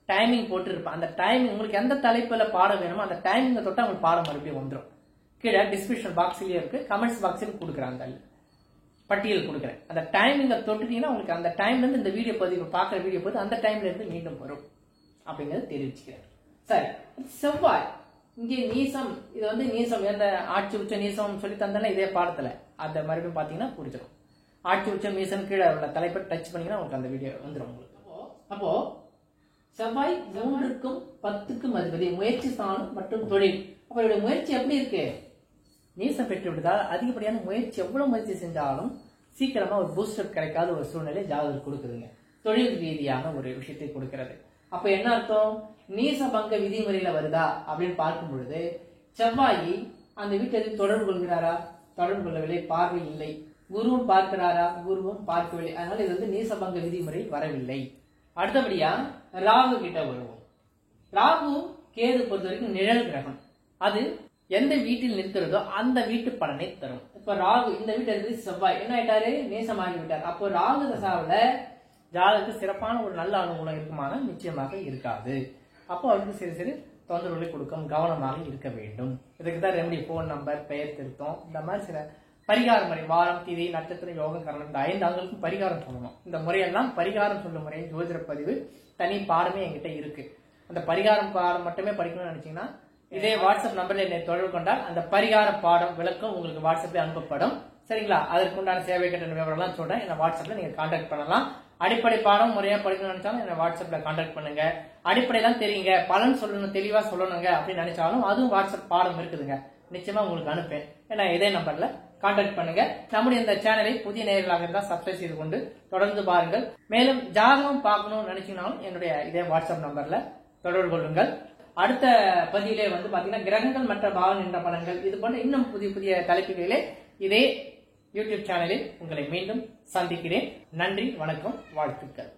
டைமிங் போட்டு இருப்பேன். அந்த டைமிங் உங்களுக்கு எந்த தலைப்புல பாடம் வேணுமோ அந்த டைமிங்க தொட்டு உங்களுக்கு பாடம் மறுபடியும் வந்துடும். கீழே டிஸ்கிரிப்ஷன் பாக்ஸ்லயே இருக்கு, கமெண்ட்ஸ் பாக்ஸ்ல கொடுக்குறேன், அந்த பட்டியல் கொடுக்குறேன். அந்த டைமிங்க தொட்டுட்டீங்கன்னா உங்களுக்கு அந்த டைம்ல இருந்து இந்த வீடியோ பதிவு பார்க்குற வீடியோ பதிவு அந்த டைம்ல இருந்து மீண்டும் வரும் அப்படிங்கறத தெரிவிச்சுக்கிறேன். சரி, செவ்வாய் இங்கே நீசம். இது நீசம், எந்த ஆட்சி உச்ச நீசம் சொல்லி தந்தால இதே பாடத்துல அந்த மறுபடியும் பாத்தீங்கன்னா புரிஞ்சிடும். ஆட்சி உச்சம் நீசம் கீழே உள்ள தலைப்பை டச் பண்ணீங்கன்னா உங்களுக்கு அந்த வீடியோ வந்துடும் உங்களுக்கு. அப்போ செவ்வாய் 3க்கும் 10க்கும் அதிபதி, முயற்சி ஸ்தானம் மற்றும் தொழில். அப்ப இவருடைய முயற்சி எப்படி இருக்கு? நீசம் பெற்று விட்டதால் அதிகப்படியான முயற்சி, எவ்வளவு முயற்சி செஞ்சாலும் சீக்கிரமா ஒரு பூஸ்டர் கிடைக்காத ஒரு சூழ்நிலை ஜாதகம் கொடுக்குதுங்க. தொழில் ரீதியான ஒரு விஷயத்தை கொடுக்கிறது. அப்ப என்ன அர்த்தம்? நீசபங்க விதிமுறையில வருதா அப்படின்னு பார்க்கும் பொழுது செவ்வாய் அந்த வீட்டில் தொடர்பு கொள்கிறாரா? தொடர்பு கொள்ளவில்லை, பார்வை இல்லை. குருவும் பார்க்கிறாரா? குருவும் பார்க்கவில்லை. அதனால இது நீசபங்க விதிமுறை வரவில்லை. அடுத்தபடியா ராகு கிட்ட வருவோம். ராகு கேது பொறுத்த வரைக்கும் நிழல் கிரகம். அது எந்த வீட்டில் நிற்கிறதோ அந்த வீட்டு பலனை தரும். இப்ப ராகு இந்த வீட்டில் இருந்து செவ்வாய் என்ன ஆயிட்டாரு? நேசமாகி விட்டார். அப்போ ராகு தசாவில ஜாதகத்துக்கு சிறப்பான ஒரு நல்ல அனுகூலம் இருக்குமான நிச்சயமாக இருக்காது. அப்போ அவருக்கு சிறு சிறு தொந்தரவுகளை கொடுக்கும், கவனமாக இருக்க வேண்டும். இதுக்குதான் ரெமடி, போன் நம்பர், பெயர் திருத்தம், இந்த மாதிரி சில பரிகார முறை, வாரம், திதி, நட்சத்திரம், யோகம், கரணம், இந்த 5 அங்களுக்கும் பரிகாரம் சொல்லணும். இந்த முறையெல்லாம் பரிகாரம் சொல்லும் முறை ஜோதிட பதிவு தனி பாடமே என்கிட்ட இருக்கு. அந்த பரிகாரம் பாடம் மட்டுமே படிக்கணும்னு நினைச்சீங்கன்னா இதே வாட்ஸ்அப் நம்பர்ல என்னை தொடர்பு கொண்டால் அந்த பரிகார பாடம் விளக்கம் உங்களுக்கு வாட்ஸ்அப்ல அனுப்பப்படும். சரிங்களா? அதற்குண்டான சேவை கட்டண விவரம் சொல்றேன். என்ன வாட்ஸ்அப்ல நீங்க கான்டாக்ட் பண்ணலாம். அடிப்படை பாடம் முறையா படிக்கணும்னு நினைச்சாலும் என்ன வாட்ஸ்அப்ல கான்டாக்ட் பண்ணுங்க. அடிப்படையெல்லாம் தெரியுங்க, பலன் சொல்லணும், தெளிவா சொல்லணுங்க அப்படின்னு நினைச்சாலும் அதுவும் வாட்ஸ்அப் பாடம் இருக்குதுங்க. நிச்சயமா உங்களுக்கு அனுப்பேன். ஏன்னா இதே நம்பர்ல கான்டாக்ட் பண்ணுங்க. நம்முடைய இந்த சேனலை புதிய நேயர்களாக இருந்தால் சப்ஸ்கிரைப் செய்து கொண்டு தொடர்ந்து பாருங்கள். மேலும் ஜாதகம் பார்க்கணும்னு நினைச்சீங்கன்னாலும் என்னுடைய இதே வாட்ஸ்அப் நம்பர்ல தொடர்பு கொள்ளுங்கள். அடுத்த பதிவிலே பாத்தீங்கன்னா கிரகங்கள் மற்ற பாவன் என்ற பலன்கள் இது போன்ற இன்னும் புதிய புதிய தலைப்புகளிலே இதே யூடியூப் சேனலில் உங்களை மீண்டும் சந்திக்கிறேன். நன்றி, வணக்கம், வாழ்த்துக்கள்.